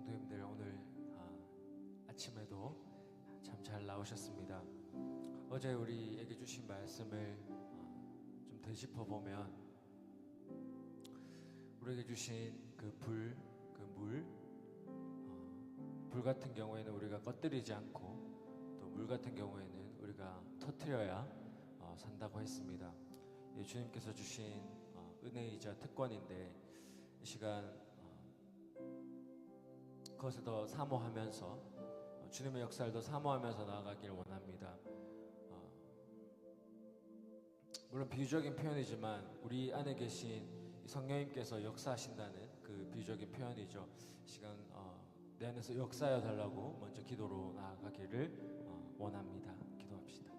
성도님들 오늘 아침에도 참 잘 나오셨습니다. 어제 우리에게 주신 말씀을 좀 되짚어 보면 우리에게 주신 그 불, 그 물, 불 같은 경우에는 우리가 꺼뜨리지 않고 또 물 같은 경우에는 우리가 터뜨려야 산다고 했습니다. 주님께서 주신 은혜이자 특권인데 이 시간 그것을 더 사모하면서 주님의 역사를 더 사모하면서 나아가길 원합니다. 물론 비유적인 표현이지만 우리 안에 계신 성령님께서 역사하신다는 그 비유적인 표현이죠. 이 시간 내 안에서 역사하여 달라고 먼저 기도로 나아가기를 원합니다. 기도합시다.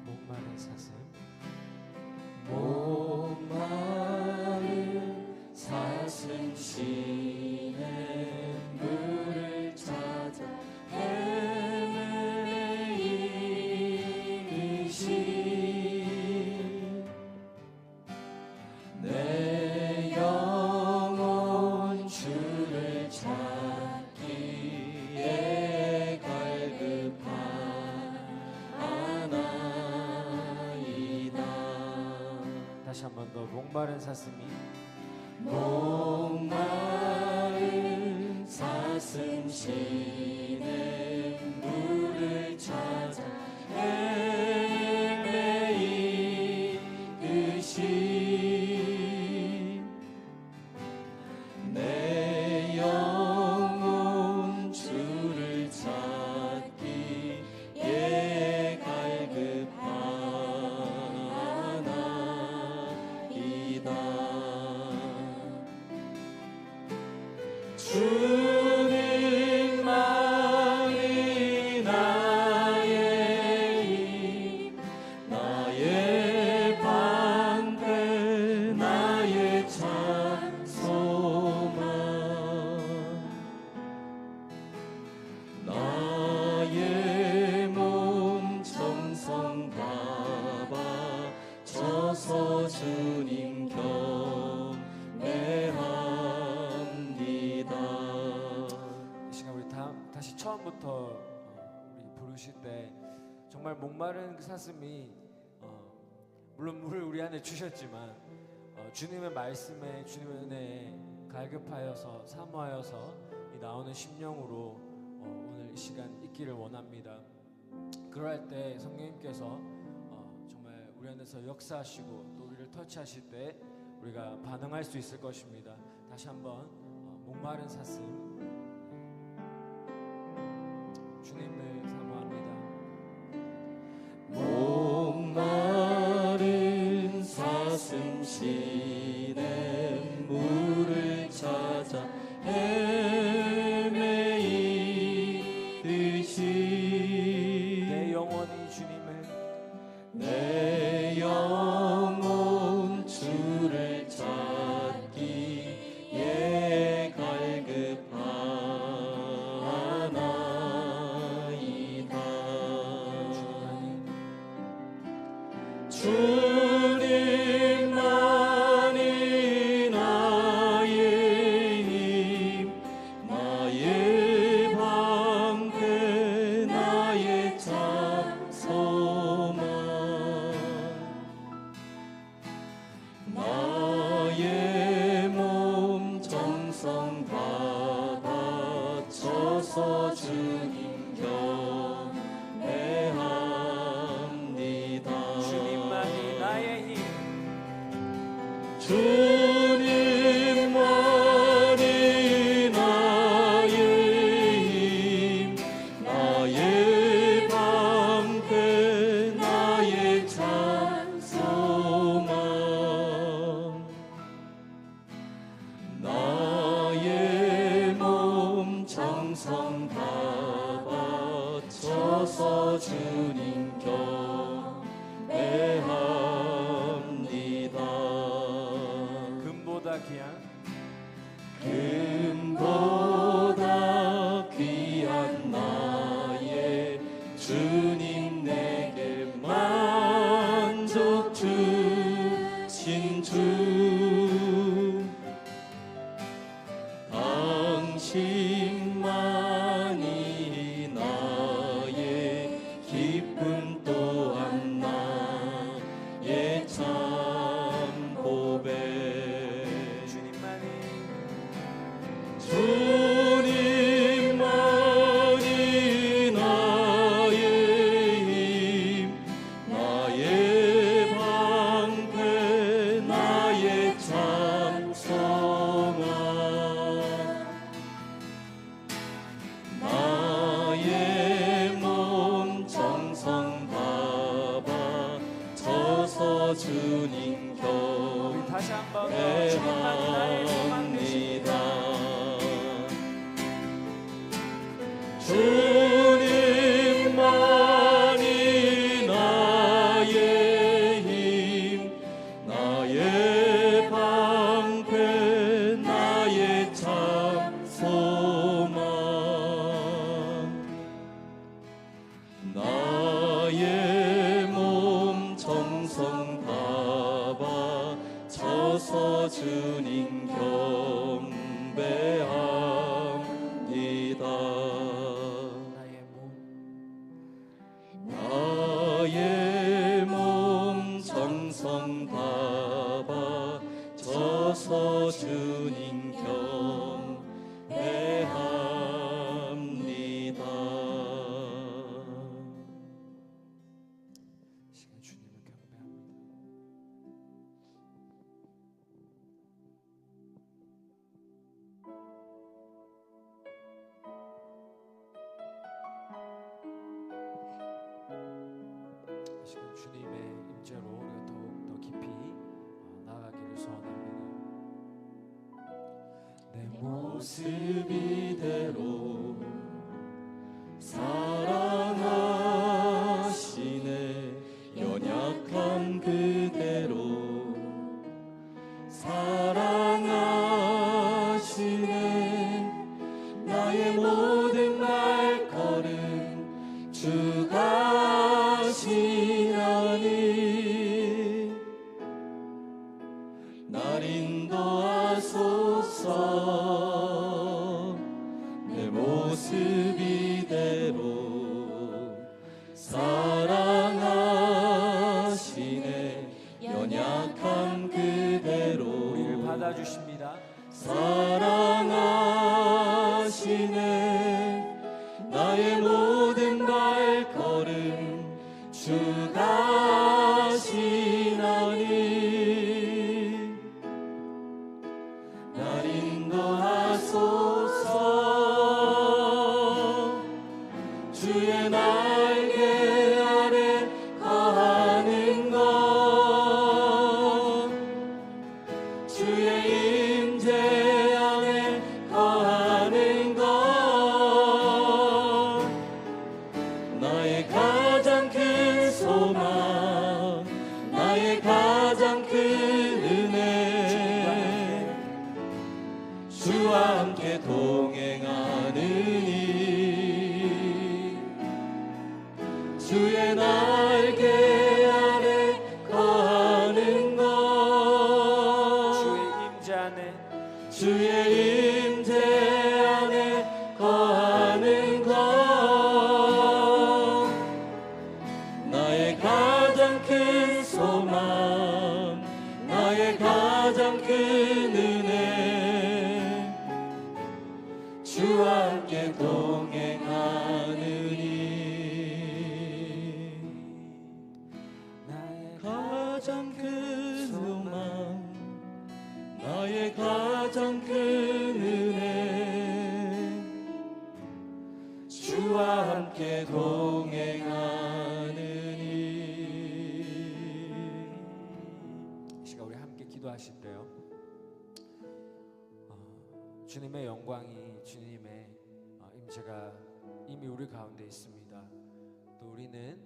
목마른 사슴 목마른 사슴 쉬는 물을 찾아 헤매이듯이 내 영혼 주를 찾기에 갈급하나이다. 다시 한 번 더 목마른 사슴이 목마른 사슴 쉬는 물을 찾아 헤매이듯이 내 영혼 주를 찾기에 갈급하나이다. 주님만이 나의 힘, 나의 방패, 나의 참 소망, 나의 몸 정성 다 바쳐서 주님 경배합니다. 이 시간 우리 다시 처음부터 우리 부르실 때 정말 목마른 그 사슴이 물론 물을 우리 안에 주셨지만 주님의 말씀에 주님의 은혜에 갈급하여서 사모하여서 이 나오는 심령으로 오늘 이 시간 있기를 원합니다. 그럴 때 성령님께서 정말 우리 안에서 역사하시고 또 우리를 터치하실 때 우리가 반응할 수 있을 것입니다. 다시 한번 목마른 사슴 주님을 사모합니다. 목마른 사슴 쉬는 물을 찾아 헤매이듯이 내 영혼이 주님을 내 영혼 주를 찾기에 갈급하나이다. 주님만이 나의 힘, 나의 방패, 나의 참 소망, 나의 몸 정성 다 바쳐서 주님 경배합니다. 주님만이 나의 힘, 나의 방패, 나의 찬송함. 나의 몸 정성 다 바쳐서 주님 경배합니다. 금보다 귀한 금보다 귀한 나의 주님, 내게 만족 주신 주, 당신만이 나의 기쁨, 또한 나의 참 고백. 주님만이 나의 힘, 나의 방패, 나의 찬송함. 나의 몸 정성 다 바쳐서 주님 우리 다시 한번 주님만이 나의 소망 되십니다. 주님만이 나의 힘, 나의 방패, 나의 참 소망. 나의 몸 정성 다 바쳐서 주님 경배합니다. 나의 몸 정성 다 바쳐서 주님 경배합니다. 시간 주님을 경배합니다. 이 시간 주님의 임재로 우리가 더욱 더 깊이 나아가기를 소원합니다. 내 모습 이대로 사랑하시네, 연약한 그대로 사랑하시네. 나의 모든 발걸음 주가 하시나니 날 인도하소서. 내 모습 이대로 사랑하시네, 연약한 그대로 우리를 받아주십니다. 사랑하시네. 나의 모든 발걸음 주가 하시나니 날 인도하소서. 주의 날개 아래 거하는 것, 주의 임재 안에 거하는 것, 나의 가장 큰 소망, 나의 가장 큰 은혜, 주와 함께 동행하느니 주의 날개 아래 거하는 것, 주의 임재 안에 거하는 것, 나의 가장 큰 소망, 나의 가장 큰 은혜, 주와 함께 동행하느니 나의 가장 큰 소망, 가장 큰 은혜 주와 함께 동행하느니. 이 시간 우리 함께 기도하실 때요, 주님의 영광이, 주님의 임재가 이미 우리 가운데 있습니다. 또 우리는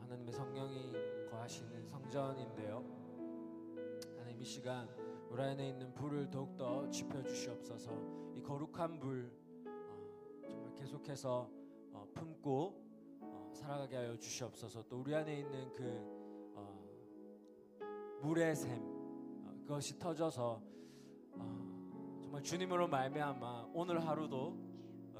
하나님의 성령이 거하시는 성전인데요, 하나님 이 시간 우리 안에 있는 불을 더욱더 지펴주시옵소서. 이 거룩한 불 정말 계속해서 품고 살아가게 하여 주시옵소서. 또 우리 안에 있는 그 물의 샘, 그것이 터져서 정말 주님으로 말미암아 오늘 하루도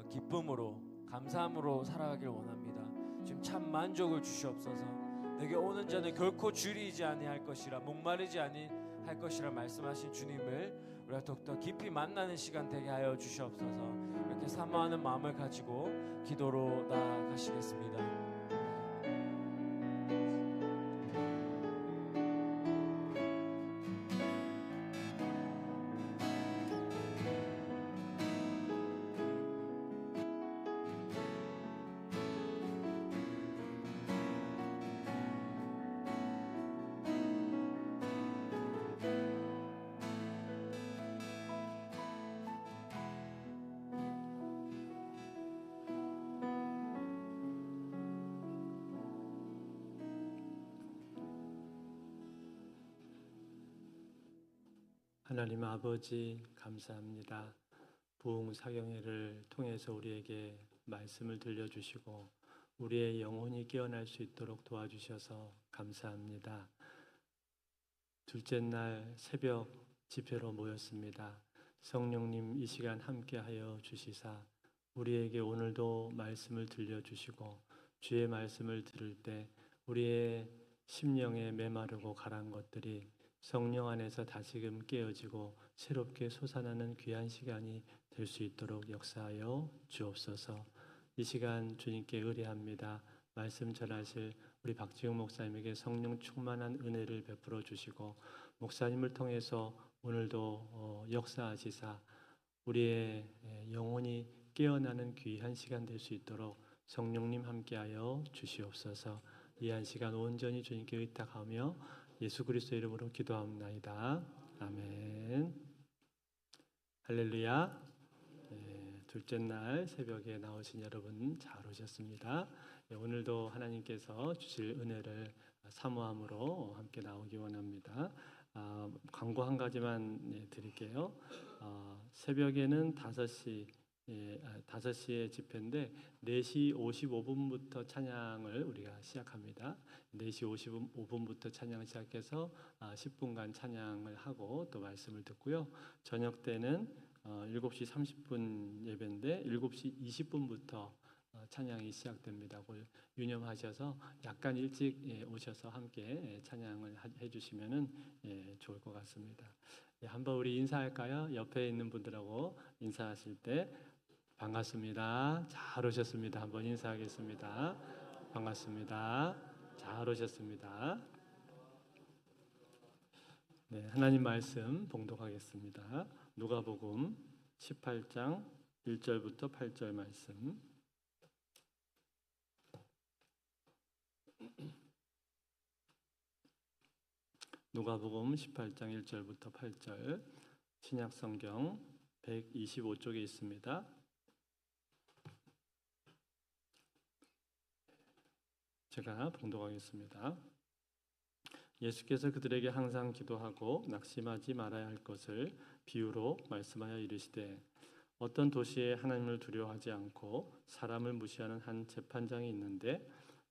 기쁨으로 감사함으로 살아가길 원합니다. 지금 참 만족을 주시옵소서. 내게 오는 자는 결코 줄이지 아니할 것이라, 목마르지 아니할 것이라 말씀하신 주님을 우리가 더욱더 깊이 만나는 시간 되게 하여 주시옵소서. 이렇게 사모하는 마음을 가지고 기도로 나아가시겠습니다. 하나님 아버지, 감사합니다. 부흥사경회를 통해서 우리에게 말씀을 들려주시고 우리의 영혼이 깨어날 수 있도록 도와주셔서 감사합니다. 둘째 날 새벽 집회로 모였습니다. 성령님 이 시간 함께하여 주시사 우리에게 오늘도 말씀을 들려주시고, 주의 말씀을 들을 때 우리의 심령에 메마르고 가라앉은 것들이 성령 안에서 다시금 깨어지고 새롭게 솟아나는 귀한 시간이 될 수 있도록 역사하여 주옵소서. 이 시간 주님께 의뢰합니다. 말씀 전하실 우리 박지웅 목사님에게 성령 충만한 은혜를 베풀어 주시고, 목사님을 통해서 오늘도 역사하시사 우리의 영혼이 깨어나는 귀한 시간 될 수 있도록 성령님 함께하여 주시옵소서. 이 한 시간 온전히 주님께 의탁하며 예수 그리스도 이름으로 기도합나이다. 아멘. 할렐루야. 둘째 날 새벽에 나오신 여러분 잘 오셨습니다. 오늘도 하나님께서 주실 은혜를 사모함으로 함께 나오기 원합니다. 광고 한 가지만 드릴게요. 새벽에는 5시에 집회인데 4시 55분부터 찬양을 우리가 시작합니다. 4시 55분부터 찬양을 시작해서 10분간 찬양을 하고 또 말씀을 듣고요. 저녁 때는 7시 30분 예배인데 7시 20분부터 찬양이 시작됩니다. 그걸 유념하셔서 약간 일찍 오셔서 함께 찬양을 해주시면 좋을 것 같습니다. 한번 우리 인사할까요? 옆에 있는 분들하고 인사하실 때 반갑습니다. 잘 오셨습니다. 한번 인사하겠습니다. 반갑습니다. 잘 오셨습니다. 네, 하나님 말씀 봉독하겠습니다. 누가복음 18장 1절부터 8절 말씀. 누가복음 18장 1절부터 8절, 신약성경 125쪽에 있습니다. 제가 봉독하겠습니다. 예수께서 그들에게 항상 기도하고 낙심하지 말아야 할 것을 비유로 말씀하여 이르시되, 어떤 도시에 하나님을 두려워하지 않고 사람을 무시하는 한 재판장이 있는데,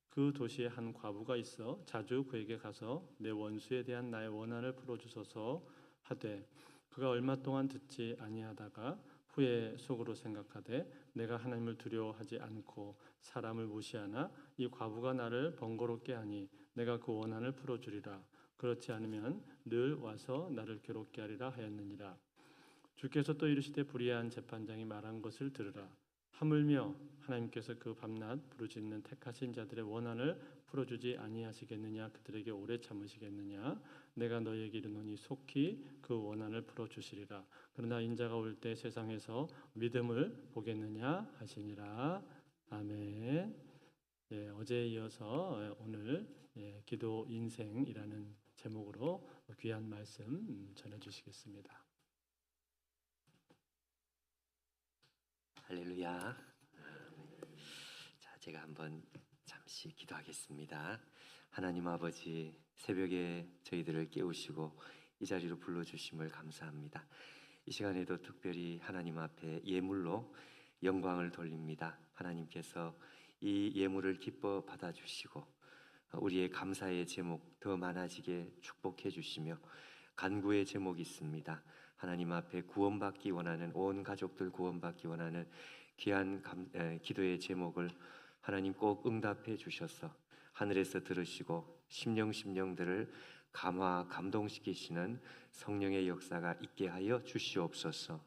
그 도시에 한 과부가 있어 자주 그에게 가서 내 원수에 대한 나의 원한을 풀어주소서 하되, 그가 얼마 동안 듣지 아니하다가 후에 속으로 생각하되, 내가 하나님을 두려워하지 않고 사람을 무시하나 이 과부가 나를 번거롭게 하니 내가 그 원한을 풀어주리라. 그렇지 않으면 늘 와서 나를 괴롭게 하리라 하였느니라. 주께서 또 이르시되, 불의한 재판장이 말한 것을 들으라. 하물며 하나님께서 그 밤낮 부르짖는 택하신 자들의 원한을 풀어주지 아니하시겠느냐? 그들에게 오래 참으시겠느냐? 내가 너희에게 이르노니 속히 그 원한을 풀어주시리라. 그러나 인자가 올 때 세상에서 믿음을 보겠느냐 하시니라. 아멘. 예, 어제에 이어서 오늘 기도 인생이라는 제목으로 귀한 말씀 전해주시겠습니다. 할렐루야. 자, 제가 한번 잠시 기도하겠습니다. 하나님 아버지, 새벽에 저희들을 깨우시고 이 자리로 불러주심을 감사합니다. 이 시간에도 특별히 하나님 앞에 예물로 영광을 돌립니다. 하나님께서 이 예물을 기뻐 받아주시고 우리의 감사의 제목 더 많아지게 축복해 주시며 간구의 제목이 있습니다. 하나님 앞에 구원받기 원하는, 온 가족들 구원받기 원하는 귀한 기도의 제목을 하나님 꼭 응답해 주셔서 하늘에서 들으시고 심령들을 감화 감동시키시는 성령의 역사가 있게 하여 주시옵소서.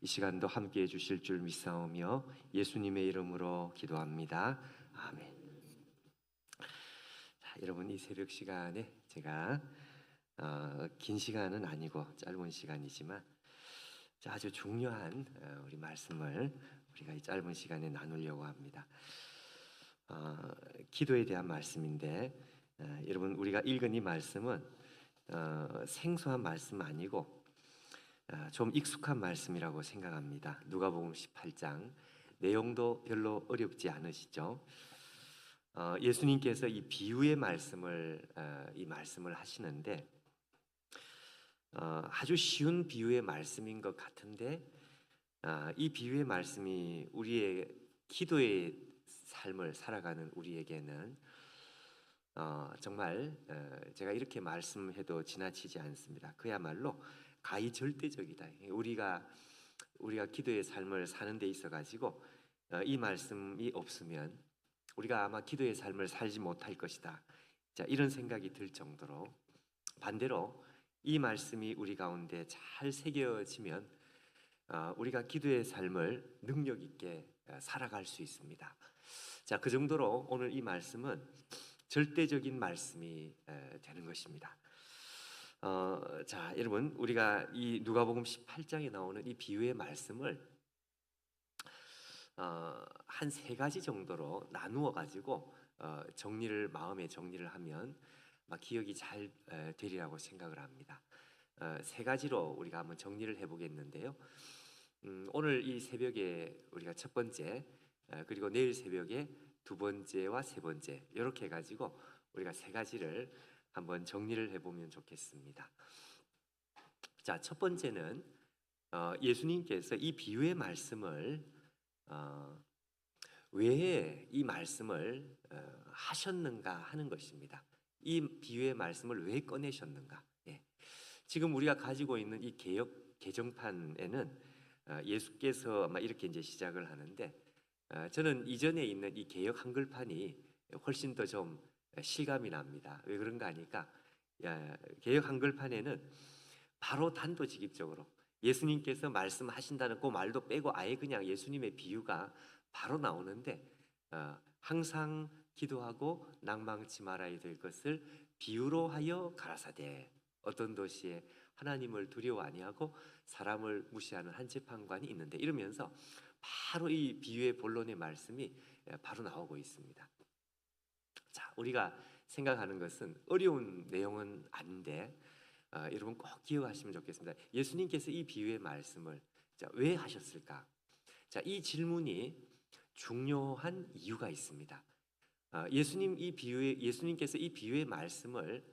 이 시간도 함께해 주실 줄 믿사오며 예수님의 이름으로 기도합니다. 아멘. 자, 여러분, 이 새벽 시간에 제가 긴 시간은 아니고 짧은 시간이지만 아주 중요한 우리 말씀을 우리가 이 짧은 시간에 나누려고 합니다. 기도에 대한 말씀인데, 여러분, 우리가 읽은 이 말씀은 생소한 말씀 아니고 좀 익숙한 말씀이라고 생각합니다. 누가복음 18장 내용도 별로 어렵지 않으시죠? 예수님께서 이 비유의 말씀을 하시는데 아주 쉬운 비유의 말씀인 것 같은데 이 비유의 말씀이 우리의 기도의 삶을 살아가는 우리에게는 정말 제가 이렇게 말씀해도 지나치지 않습니다. 그야말로 가히 절대적이다. 우리가 기도의 삶을 사는 데 있어 가지고 이 말씀이 없으면 우리가 아마 기도의 삶을 살지 못할 것이다. 자, 이런 생각이 들 정도로, 반대로 이 말씀이 우리 가운데 잘 새겨지면 우리가 기도의 삶을 능력 있게 살아갈 수 있습니다. 자, 그 정도로 오늘 이 말씀은 절대적인 말씀이 되는 것입니다. 자, 여러분, 우리가 이 누가복음 18장에 나오는 이 비유의 말씀을 한 세 가지 정도로 나누어 가지고 마음에 정리를 하면 기억이 잘 되리라고 생각을 합니다. 세 가지로 우리가 한번 정리를 해보겠는데요. 오늘 이 새벽에 우리가 첫 번째, 그리고 내일 새벽에 두 번째와 세 번째, 이렇게 해가지고 우리가 세 가지를 한번 정리를 해보면 좋겠습니다. 자, 첫 번째는 예수님께서 이 비유의 말씀을 왜 이 말씀을 하셨는가 하는 것입니다. 이 비유의 말씀을 왜 꺼내셨는가? 지금 우리가 가지고 있는 이 개역 개정판에는 예수께서 아마 이렇게 이제 시작을 하는데, 저는 이전에 있는 이 개역 한글판이 훨씬 더 좀 실감이 납니다. 왜 그런가 하니까 개역 한글판에는 바로 단도직입적으로 예수님께서 말씀하신다는 그 말도 빼고 아예 그냥 예수님의 비유가 바로 나오는데, 항상 기도하고 낭망치 말아야 될 것을 비유로 하여 가라사대, 어떤 도시에 하나님을 두려워 아니하고 사람을 무시하는 한 재판관이 있는데, 이러면서 바로 이 비유의 본론의 말씀이 바로 나오고 있습니다. 자, 우리가 생각하는 것은 어려운 내용은 아닌데 여러분 꼭 기억하시면 좋겠습니다. 예수님께서 이 비유의 말씀을 왜 하셨을까? 자, 이 질문이 중요한 이유가 있습니다. 예수님께서 이 비유의 말씀을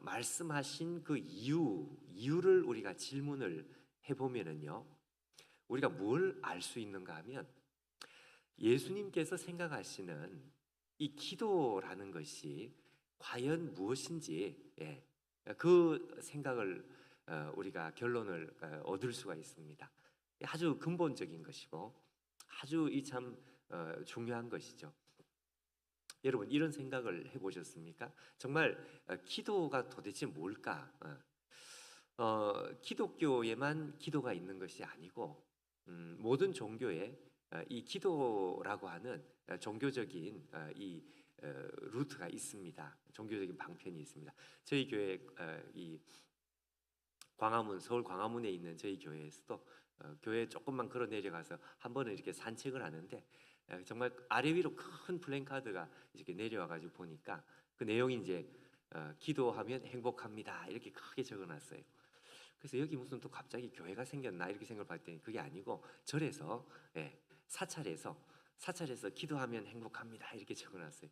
말씀하신 그 이유를 우리가 질문을 해보면은요, 우리가 뭘 알 수 있는가 하면, 예수님께서 생각하시는 이 기도라는 것이 과연 무엇인지, 그 생각을 우리가 결론을 얻을 수가 있습니다. 아주 근본적인 것이고 아주 참 중요한 것이죠. 여러분, 이런 생각을 해보셨습니까? 정말 기도가 도대체 뭘까? 기독교에만 기도가 있는 것이 아니고 모든 종교에 이 기도라고 하는 종교적인 이 루트가 있습니다. 종교적인 방편이 있습니다. 저희 교회 이 광화문, 서울 광화문에 있는 저희 교회에서도 교회 조금만 걸어 내려가서 한 번은 이렇게 산책을 하는데 정말 아래 위로 큰 플랜카드가 이렇게 내려와 가지고 보니까 그 내용이 이제 기도하면 행복합니다 이렇게 크게 적어놨어요. 그래서 여기 무슨 또 갑자기 교회가 생겼나 이렇게 생각을 봤더니 그게 아니고 절에서 사찰에서 기도하면 행복합니다 이렇게 적어놨어요.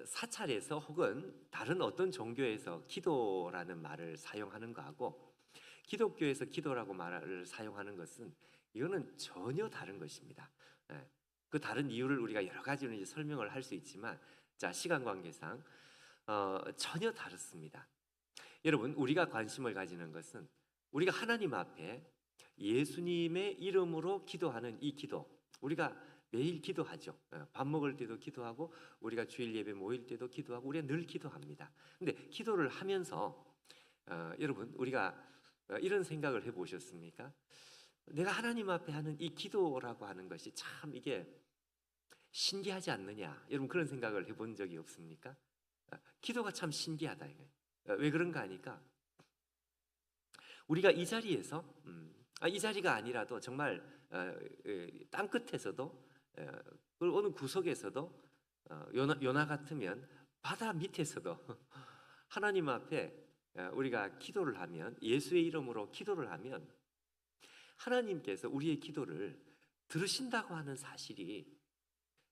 사찰에서 혹은 다른 어떤 종교에서 기도라는 말을 사용하는 거하고 기독교에서 기도라고 말을 사용하는 것은 이거는 전혀 다른 것입니다. 그 다른 이유를 우리가 여러 가지로 이제 설명을 할 수 있지만 자, 시간 관계상 전혀 다릅니다. 여러분, 우리가 관심을 가지는 것은 우리가 하나님 앞에 예수님의 이름으로 기도하는 이 기도, 우리가 매일 기도하죠. 밥 먹을 때도 기도하고 우리가 주일 예배 모일 때도 기도하고 우리가 늘 기도합니다. 근데 기도를 하면서 여러분, 우리가 이런 생각을 해보셨습니까? 내가 하나님 앞에 하는 이 기도라고 하는 것이 참 이게 신기하지 않느냐? 여러분 그런 생각을 해본 적이 없습니까? 기도가 참 신기하다 이거예요. 왜 그런가 하니까 우리가 이 자리에서 이 자리가 아니라도 정말 땅 끝에서도 어느 구석에서도 요나 같으면 바다 밑에서도 하나님 앞에 우리가 기도를 하면 예수의 이름으로 기도를 하면 하나님께서 우리의 기도를 들으신다고 하는 사실이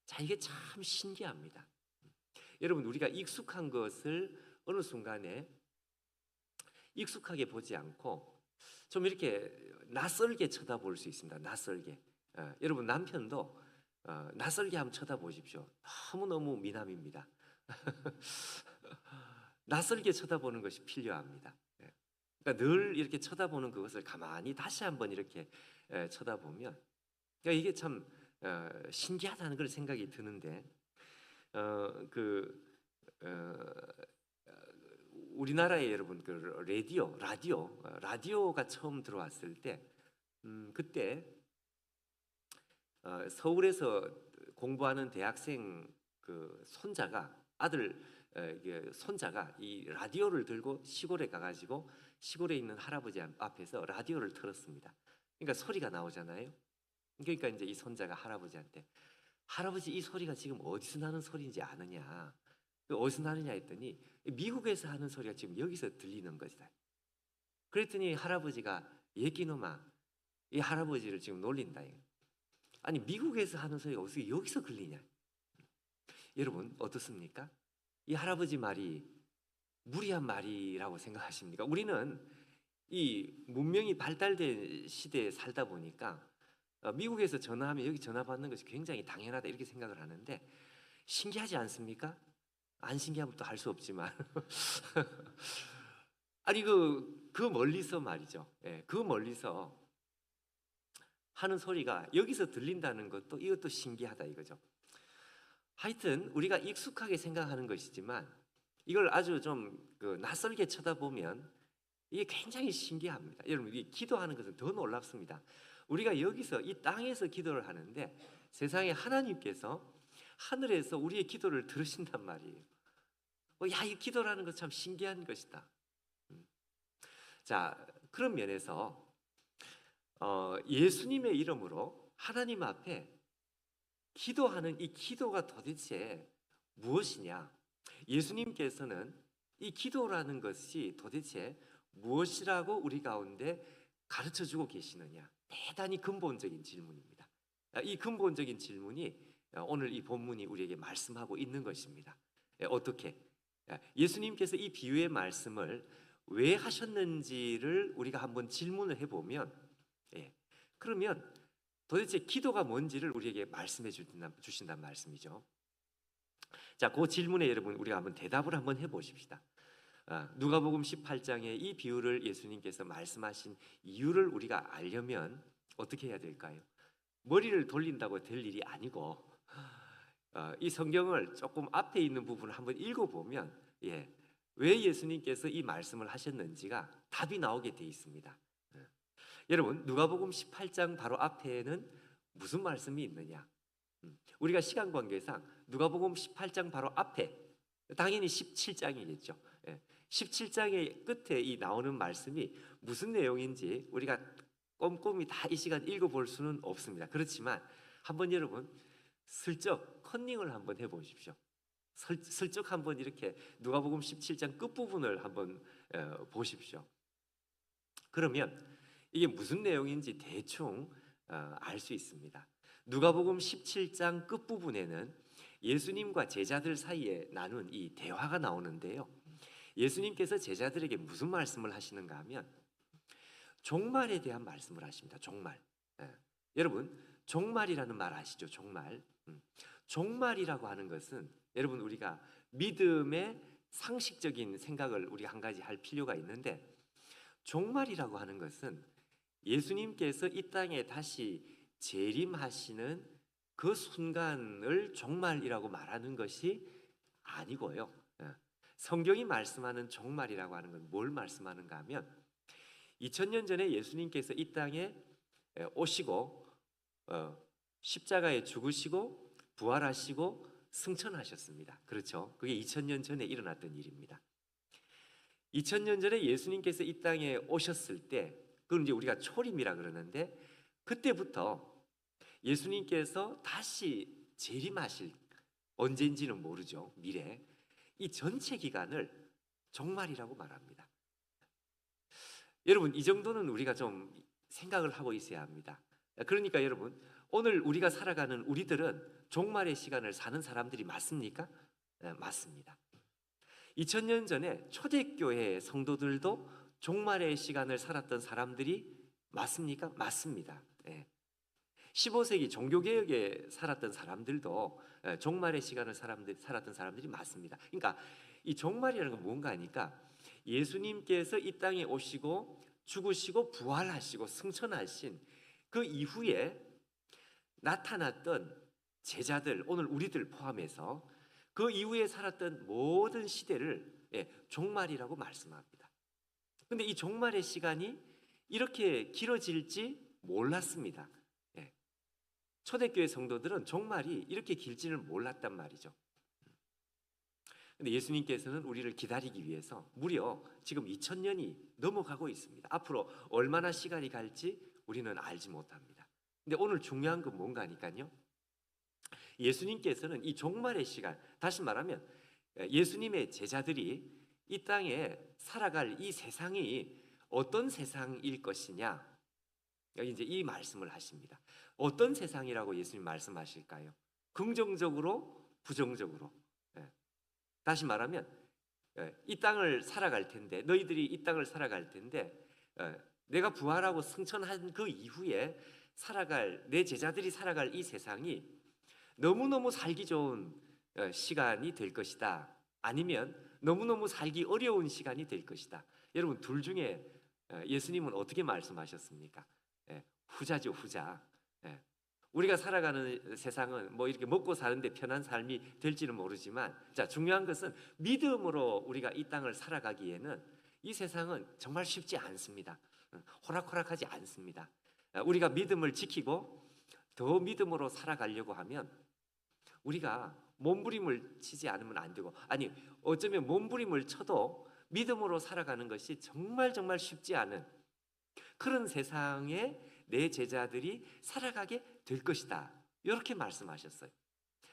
자 이게 참 신기합니다. 여러분 우리가 익숙한 것을 어느 순간에 익숙하게 보지 않고 좀 이렇게 낯설게 쳐다볼 수 있습니다. 낯설게. 여러분 남편도 낯설게 한번 쳐다보십시오. 너무너무 미남입니다. 낯설게 쳐다보는 것이 필요합니다. 그러니까 늘 이렇게 쳐다보는 그것을 가만히 다시 한번 이렇게 쳐다보면 그러니까 이게 참 신기하다는 그런 생각이 드는데 우리나라에 여러분 그 라디오가 처음 들어왔을 때 그때 서울에서 공부하는 대학생 그 손자가 손자가 이 라디오를 들고 시골에 가가지고 시골에 있는 할아버지 앞에서 라디오를 틀었습니다. 그러니까 소리가 나오잖아요. 그러니까 이제 이 손자가 할아버지한테 할아버지 이 소리가 지금 어디서 나는 소리인지 아느냐? 어디서 나느냐 했더니 미국에서 하는 소리가 지금 여기서 들리는 것이다. 그랬더니 할아버지가 예끼놈아 이 할아버지를 지금 놀린다. 아니 미국에서 하는 소리가 어디서 여기서 들리냐? 여러분 어떻습니까? 이 할아버지 말이 무리한 말이라고 생각하십니까? 우리는 이 문명이 발달된 시대에 살다 보니까 미국에서 전화하면 여기 전화 받는 것이 굉장히 당연하다 이렇게 생각을 하는데 신기하지 않습니까? 안 신기하면 또 할 수 없지만 아니 그 멀리서 말이죠. 그 멀리서 하는 소리가 여기서 들린다는 것도 이것도 신기하다 이거죠. 하여튼 우리가 익숙하게 생각하는 것이지만 이걸 아주 좀 낯설게 쳐다보면 이게 굉장히 신기합니다. 여러분 이 기도하는 것은 더 놀랍습니다. 우리가 여기서 이 땅에서 기도를 하는데 세상에 하나님께서 하늘에서 우리의 기도를 들으신단 말이에요. 야, 이 기도라는 것 참 신기한 것이다. 자, 그런 면에서 예수님의 이름으로 하나님 앞에 기도하는 이 기도가 도대체 무엇이냐? 예수님께서는 이 기도라는 것이 도대체 무엇이라고 우리 가운데 가르쳐주고 계시느냐? 대단히 근본적인 질문입니다. 이 근본적인 질문이 오늘 이 본문이 우리에게 말씀하고 있는 것입니다. 어떻게? 예수님께서 이 비유의 말씀을 왜 하셨는지를 우리가 한번 질문을 해보면 그러면 도대체 기도가 뭔지를 우리에게 말씀해 주신단 말씀이죠. 자, 그 질문에 여러분 우리가 한번 대답을 한번 해보십시다. 누가복음 18장에 이 비유를 예수님께서 말씀하신 이유를 우리가 알려면 어떻게 해야 될까요? 머리를 돌린다고 될 일이 아니고 이 성경을 조금 앞에 있는 부분을 한번 읽어보면 왜 예수님께서 이 말씀을 하셨는지가 답이 나오게 돼 있습니다. 여러분 누가복음 18장 바로 앞에는 무슨 말씀이 있느냐? 우리가 시간 관계상 누가복음 18장 바로 앞에 당연히 17장이겠죠. 17장의 끝에 이 나오는 말씀이 무슨 내용인지 우리가 꼼꼼히 다 이 시간 읽어볼 수는 없습니다. 그렇지만 한번 여러분 슬쩍 컨닝을 한번 해보십시오. 슬쩍 한번 이렇게 누가복음 17장 끝부분을 한번 보십시오. 그러면 이게 무슨 내용인지 대충 알 수 있습니다. 누가복음 17장 끝부분에는 예수님과 제자들 사이에 나눈 이 대화가 나오는데요. 예수님께서 제자들에게 무슨 말씀을 하시는가 하면 종말에 대한 말씀을 하십니다. 종말. 여러분 종말이라는 말 아시죠? 종말. 종말이라고 하는 것은 여러분 우리가 믿음의 상식적인 생각을 우리가 한 가지 할 필요가 있는데 종말이라고 하는 것은 예수님께서 이 땅에 다시 재림하시는 그 순간을 종말이라고 말하는 것이 아니고요. 성경이 말씀하는 종말이라고 하는 건 뭘 말씀하는가 하면 2000년 전에 예수님께서 이 땅에 오시고 십자가에 죽으시고 부활하시고 승천하셨습니다. 그렇죠? 그게 2000년 전에 일어났던 일입니다. 2000년 전에 예수님께서 이 땅에 오셨을 때 그건 이제 우리가 초림이라 그러는데 그때부터 예수님께서 다시 재림하실 언제인지는 모르죠. 미래. 이 전체 기간을 종말이라고 말합니다. 여러분 이 정도는 우리가 좀 생각을 하고 있어야 합니다. 그러니까 여러분 오늘 우리가 살아가는 우리들은 종말의 시간을 사는 사람들이 맞습니까? 네, 맞습니다. 2000년 전에 초대교회 성도들도 종말의 시간을 살았던 사람들이 맞습니까? 맞습니다. 15세기 종교개혁에 살았던 사람들도 종말의 시간을 살았던 사람들이 맞습니다. 그러니까 이 종말이라는 건 뭔가 하니까 예수님께서 이 땅에 오시고 죽으시고 부활하시고 승천하신 그 이후에 나타났던 제자들, 오늘 우리들 포함해서 그 이후에 살았던 모든 시대를 종말이라고 말씀합니다. 근데 이 종말의 시간이 이렇게 길어질지 몰랐습니다. 초대교회 성도들은 종말이 이렇게 길지는 몰랐단 말이죠. 근데 예수님께서는 우리를 기다리기 위해서 무려 지금 2000년이 넘어가고 있습니다. 앞으로 얼마나 시간이 갈지 우리는 알지 못합니다. 근데 오늘 중요한 건 뭔가 하니까요. 예수님께서는 이 종말의 시간, 다시 말하면 예수님의 제자들이 이 땅에 살아갈 이 세상이 어떤 세상일 것이냐, 이제 이 말씀을 하십니다. 어떤 세상이라고 예수님 말씀하실까요? 긍정적으로, 부정적으로. 다시 말하면 이 땅을 살아갈 텐데, 너희들이 이 땅을 살아갈 텐데 내가 부활하고 승천한 그 이후에 살아갈, 내 제자들이 살아갈 이 세상이 너무너무 살기 좋은 시간이 될 것이다, 아니면 너무너무 살기 어려운 시간이 될 것이다. 여러분 둘 중에 예수님은 어떻게 말씀하셨습니까? 후자죠, 후자. 우리가 살아가는 세상은 뭐 이렇게 먹고 사는데 편한 삶이 될지는 모르지만, 자, 중요한 것은 믿음으로 우리가 이 땅을 살아가기에는 이 세상은 정말 쉽지 않습니다. 호락호락하지 않습니다. 우리가 믿음을 지키고 더 믿음으로 살아가려고 하면 우리가 몸부림을 치지 않으면 안 되고, 아니 어쩌면 몸부림을 쳐도 믿음으로 살아가는 것이 정말 정말 쉽지 않은 그런 세상에 내 제자들이 살아가게 될 것이다, 이렇게 말씀하셨어요.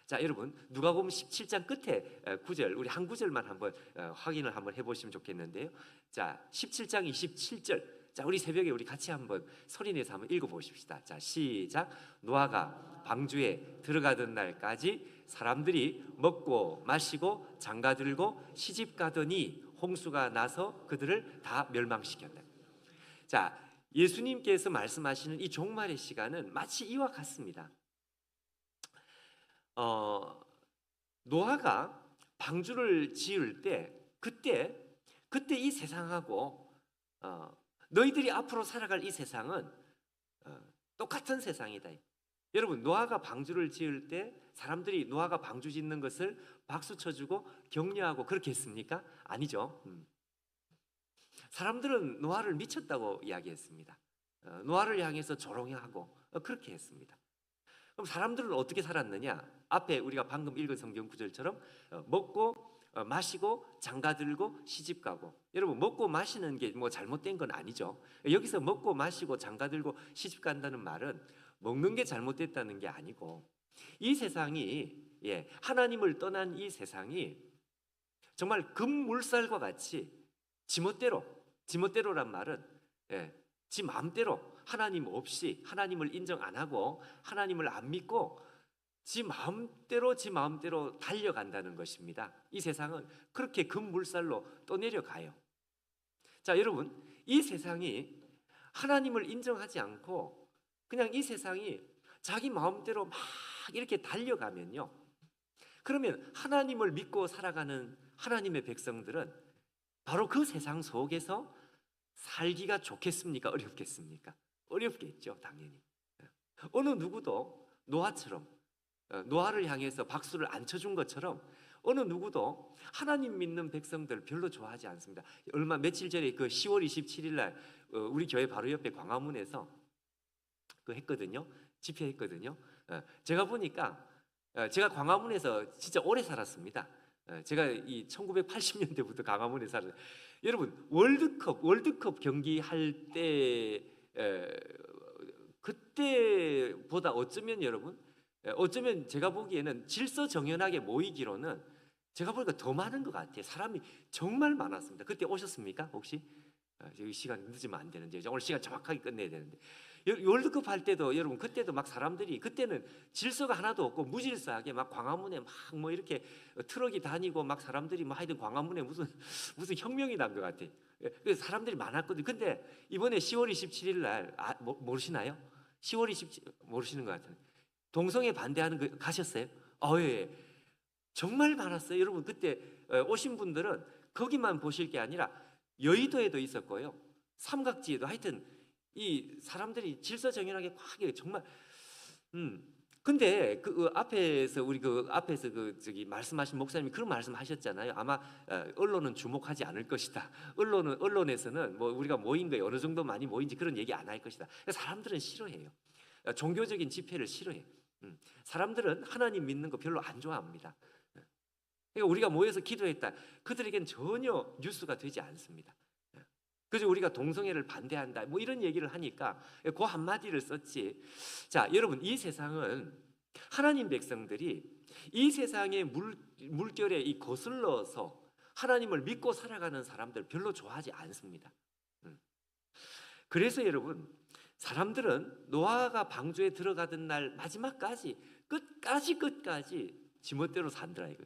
자, 여러분 누가복음 17장 끝에 9절, 우리 한 구절만 한번 확인을 한번 해보시면 좋겠는데요. 자, 17장 27절, 자, 우리 새벽에 우리 같이 한번 소리내서 한번 읽어보십시다. 자, 시작. 노아가 방주에 들어가던 날까지 사람들이 먹고 마시고 장가들고 시집가더니 홍수가 나서 그들을 다 멸망시켰다. 자, 예수님께서 말씀하시는 이 종말의 시간은 마치 이와 같습니다. 노아가 방주를 지을 때 그때 이 세상하고 너희들이 앞으로 살아갈 이 세상은 똑같은 세상이다. 여러분 노아가 방주를 지을 때 사람들이 노아가 방주 짓는 것을 박수 쳐주고 격려하고 그렇게 했습니까? 아니죠. 사람들은 노아를 미쳤다고 이야기했습니다. 노아를 향해서 조롱하고 그렇게 했습니다. 그럼 사람들은 어떻게 살았느냐? 앞에 우리가 방금 읽은 성경 구절처럼 먹고 마시고 장가들고 시집가고. 여러분, 먹고 마시는 게 뭐 잘못된 건 아니죠. 여기서 먹고 마시고 장가들고 시집간다는 말은 먹는 게 잘못됐다는 게 아니고, 이 세상이, 하나님을 떠난 이 세상이 정말 금물살과 같이 지멋대로란 말은 지 마음대로, 하나님 없이, 하나님을 인정 안 하고 하나님을 안 믿고 지 마음대로 달려간다는 것입니다. 이 세상은 그렇게 금물살로 떠내려가요. 자, 여러분, 이 세상이 하나님을 인정하지 않고 그냥 이 세상이 자기 마음대로 막 이렇게 달려가면요, 그러면 하나님을 믿고 살아가는 하나님의 백성들은 바로 그 세상 속에서 살기가 좋겠습니까? 어렵겠습니까? 어렵겠죠, 당연히. 어느 누구도 노아처럼, 노아를 향해서 박수를 안 쳐준 것처럼 어느 누구도 하나님 믿는 백성들 별로 좋아하지 않습니다. 며칠 전에 그 10월 27일 날 우리 교회 바로 옆에 광화문에서 그 했거든요. 집회했거든요. 제가 보니까 제가 광화문에서 진짜 오래 살았습니다. 제가 이 1980년대부터 광화문에 살았어요. 여러분, 월드컵 경기 할 때 그때보다 어쩌면 제가 보기에는 질서정연하게 모이기로는 제가 보니까 더 많은 것 같아요. 사람이 정말 많았습니다. 그때 오셨습니까? 혹시? 여기 시간 늦으면 안 되는데, 오늘 시간 정확하게 끝내야 되는데, 월드컵 할 때도 여러분, 그때도 막 사람들이, 그때는 질서가 하나도 없고 무질서하게 막 광화문에 막 뭐 이렇게 트럭이 다니고 막 사람들이 막 하여튼 광화문에 무슨 혁명이 난 것 같아. 그래서 사람들이 많았거든요. 근데 이번에 10월 27일 날 모르시나요? 10월 27일 모르시는 것 같아요. 동성애 반대하는 거 가셨어요? 예. 정말 많았어요. 여러분, 그때 오신 분들은 거기만 보실 게 아니라 여의도에도 있었고요, 삼각지에도, 하여튼 이 사람들이 질서정연하게 꽉 정말. 근데 그 앞에서 저기 말씀하신 목사님이 그런 말씀하셨잖아요. 아마 언론은 주목하지 않을 것이다. 언론에서는 뭐 우리가 모인 거에 어느 정도 많이 모인지 그런 얘기 안 할 것이다. 사람들은 싫어해요. 종교적인 집회를 싫어해. 사람들은 하나님 믿는 거 별로 안 좋아합니다. 그러니까 우리가 모여서 기도했다, 그들에겐 전혀 뉴스가 되지 않습니다. 그래서 우리가 동성애를 반대한다 뭐 이런 얘기를 하니까 그 한마디를 썼지. 자, 여러분, 이 세상은 하나님 백성들이 이 세상의 물결에 이 거슬러서 하나님을 믿고 살아가는 사람들 별로 좋아하지 않습니다. 그래서 여러분, 사람들은 노아가 방주에 들어가던 날 마지막까지 끝까지 지멋대로 산더라 이거.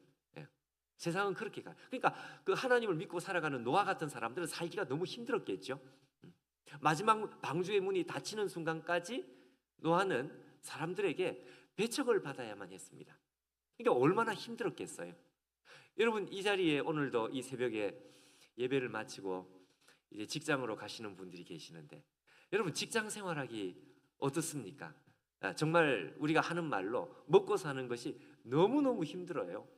세상은 그렇게 가요. 그러니까 그 하나님을 믿고 살아가는 노아 같은 사람들은 살기가 너무 힘들었겠죠. 마지막 방주의 문이 닫히는 순간까지 노아는 사람들에게 배척을 받아야만 했습니다. 그러니까 얼마나 힘들었겠어요. 여러분, 이 자리에 오늘도 이 새벽에 예배를 마치고 이제 직장으로 가시는 분들이 계시는데, 여러분, 직장 생활하기 어떻습니까? 정말 우리가 하는 말로 먹고 사는 것이 너무너무 힘들어요.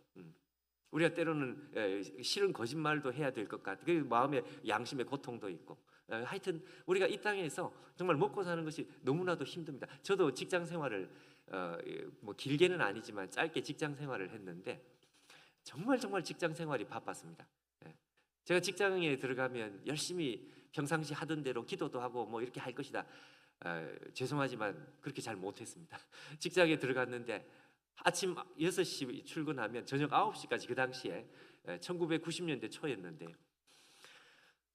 우리가 때로는 싫은 거짓말도 해야 될 것 같아. 그 마음에 양심의 고통도 있고. 하여튼 우리가 이 땅에서 정말 먹고 사는 것이 너무나도 힘듭니다. 저도 직장 생활을 뭐 길게는 아니지만 짧게 직장 생활을 했는데 정말 직장 생활이 바빴습니다. 제가 직장에 들어가면 열심히 평상시 하던 대로 기도도 하고 뭐 이렇게 할 것이다. 죄송하지만 그렇게 잘 못했습니다. 직장에 들어갔는데 아침 6시 출근하면 저녁 9시까지, 그 당시에 1990년대 초였는데,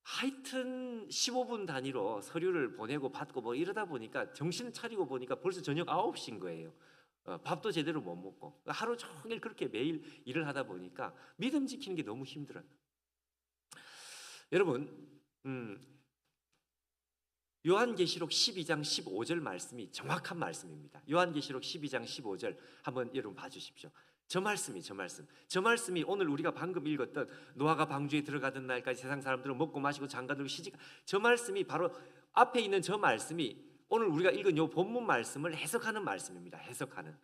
하여튼 15분 단위로 서류를 보내고 받고 뭐 이러다 보니까 정신 차리고 보니까 벌써 저녁 9시인 거예요. 밥도 제대로 못 먹고 하루 종일 그렇게 매일 일을 하다 보니까 믿음 지키는 게 너무 힘들어요. 여러분, 요한계시록 12장 15절 말씀이 정확한 말씀입니다. 요한계시록 12장 15절 한번 여러분 봐주십시오. 저 말씀이 오늘 우리가 방금 읽었던 노아가 방주에 들어가던 날까지 세상 사람들은 먹고 마시고 장가들고 시집, 저 말씀이 바로 앞에 있는 저 말씀이 오늘 우리가 읽은 요 본문 말씀을 해석하는 말씀입니다. 해석하는.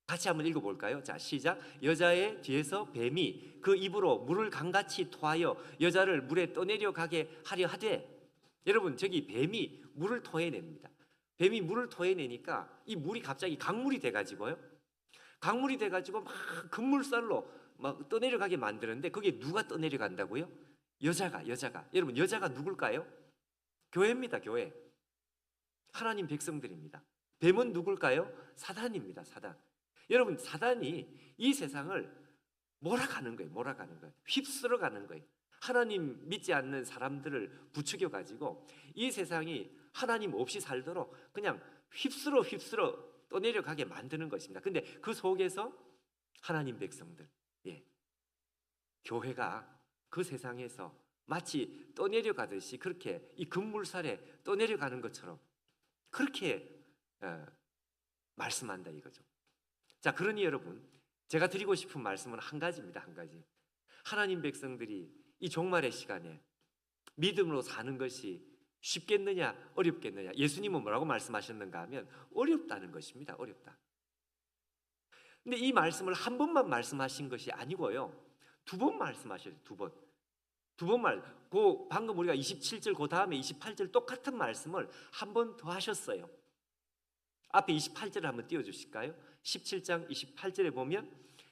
같이 한번 읽어볼까요? 자, 시작. 여자의 뒤에서 뱀이 그 입으로 물을 강같이 토하여 여자를 물에 떠내려 가게 하려 하되. 여러분, 저기 뱀이 물을 토해냅니다. 뱀이 물을 토해내니까 이 물이 갑자기 강물이 돼가지고요. 강물이 돼가지고 막 급물살로 막 떠내려가게 만드는데 거기에 누가 떠내려간다고요? 여자가. 여러분 여자가 누굴까요? 교회입니다. 교회. 하나님 백성들입니다. 뱀은 누굴까요? 사단입니다. 사단. 여러분 사단이 이 세상을 몰아가는 거예요. 휩쓸어가는 거예요. 하나님 믿지 않는 사람들을 부추겨 가지고 이 세상이 하나님 없이 살도록 그냥 휩쓸어 떠내려가게 만드는 것입니다. 근데 그 속에서 하나님 백성들, 교회가 그 세상에서 마치 떠내려가듯이 그렇게 이 급물살에 떠내려가는 것처럼 그렇게 말씀한다 이거죠. 자, 그러니 여러분 제가 드리고 싶은 말씀은 한 가지입니다. 한 가지. 하나님 백성들이 이 종말의 시간에 믿음으로 사는 것이 쉽겠느냐 어렵겠느냐. 예수님은 뭐라고 말씀하셨는가 하면 어렵다는 것입니다. 어렵다. 근데 이 말씀을 한 번만 말씀하신 것이 아니고요. 두 번 말씀하셨어요. 두 번 방금 우리가 27절 그 다음에 28절 똑같은 말씀을 한 번 더 하셨어요. 앞에 28절을 한번 띄워주실까요? 17장 28절에 보면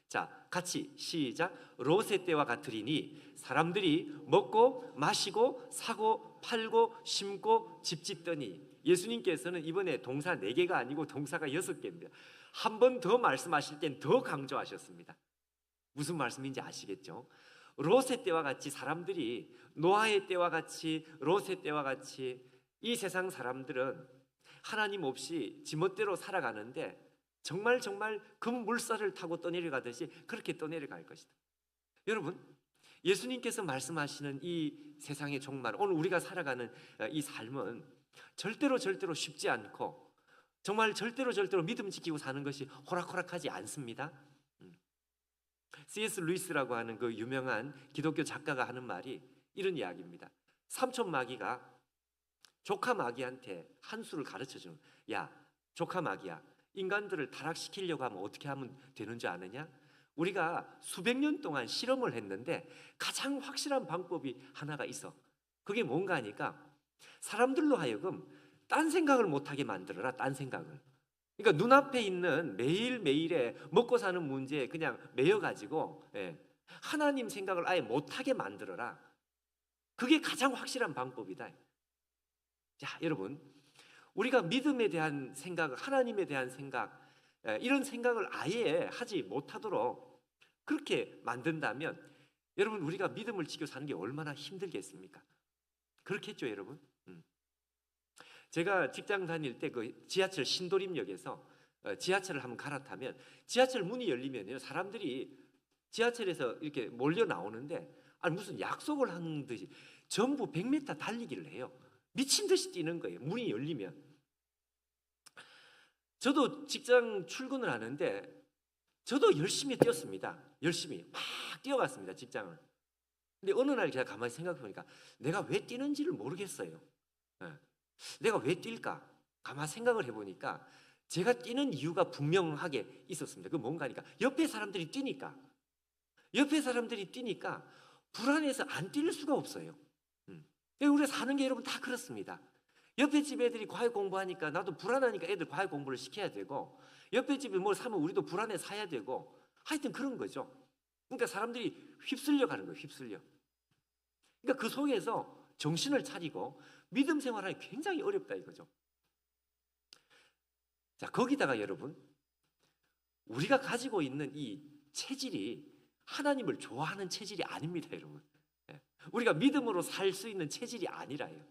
자, 같이 시작. 롯의 때와 같으리니 사람들이 먹고 마시고 사고 팔고 심고 집 짓더니. 예수님께서는 이번에 동사 4개가 아니고 동사가 6개입니다. 한 번 더 말씀하실 땐 더 강조하셨습니다. 무슨 말씀인지 아시겠죠? 롯의 때와 같이 사람들이 노아의 때와 같이 롯의 때와 같이 이 세상 사람들은 하나님 없이 지멋대로 살아가는데 정말 금물살을 타고 떠내려가듯이 그렇게 떠내려갈 것이다. 여러분 예수님께서 말씀하시는 이 세상의 종말, 오늘 우리가 살아가는 이 삶은 절대로 쉽지 않고 정말 절대로 믿음 지키고 사는 것이 호락호락하지 않습니다. C.S. 루이스라고 하는 그 유명한 기독교 작가가 하는 말이 이런 이야기입니다. 삼촌 마귀가 조카 마귀한테 한 수를 가르쳐주는, 야 조카 마귀야, 인간들을 타락시키려고 하면 어떻게 하면 되는 줄 아느냐? 우리가 수백 년 동안 실험을 했는데 가장 확실한 방법이 하나가 있어. 그게 뭔가 하니까 사람들로 하여금 딴 생각을 못하게 만들어라. 딴 생각을. 그러니까 눈앞에 있는 매일매일의 먹고 사는 문제에 그냥 매여가지고 하나님 생각을 아예 못하게 만들어라. 그게 가장 확실한 방법이다. 자, 여러분 우리가 믿음에 대한 생각, 하나님에 대한 생각, 이런 생각을 아예 하지 못하도록 그렇게 만든다면 여러분 우리가 믿음을 지켜 사는 게 얼마나 힘들겠습니까? 그렇겠죠 여러분? 제가 직장 다닐 때 그 지하철 신도림역에서 지하철을 한번 갈아타면 지하철 문이 열리면요 사람들이 지하철에서 이렇게 몰려 나오는데 아니 무슨 약속을 하는 듯이 전부 100m 달리기를 해요. 미친 듯이 뛰는 거예요. 문이 열리면. 저도 직장 출근을 하는데 저도 열심히 뛰었습니다. 열심히 막 뛰어갔습니다. 직장을. 근데 어느 날 제가 가만히 생각해 보니까 내가 왜 뛰는지를 모르겠어요. 내가 왜 뛸까? 가만히 생각을 해보니까 제가 뛰는 이유가 분명하게 있었습니다. 그게 뭔가 하니까 옆에 사람들이 뛰니까 불안해서 안 뛸 수가 없어요. 우리가 사는 게 여러분 다 그렇습니다. 옆에 집 애들이 과외 공부하니까 나도 불안하니까 애들 과외 공부를 시켜야 되고 옆에 집에 뭘 사면 우리도 불안해 사야 되고 하여튼 그런 거죠. 그러니까 사람들이 휩쓸려 가는 거예요. 휩쓸려. 그러니까 그 속에서 정신을 차리고 믿음 생활하기 굉장히 어렵다 이거죠. 자, 거기다가 여러분 우리가 가지고 있는 이 체질이 하나님을 좋아하는 체질이 아닙니다 여러분. 우리가 믿음으로 살 수 있는 체질이 아니라요.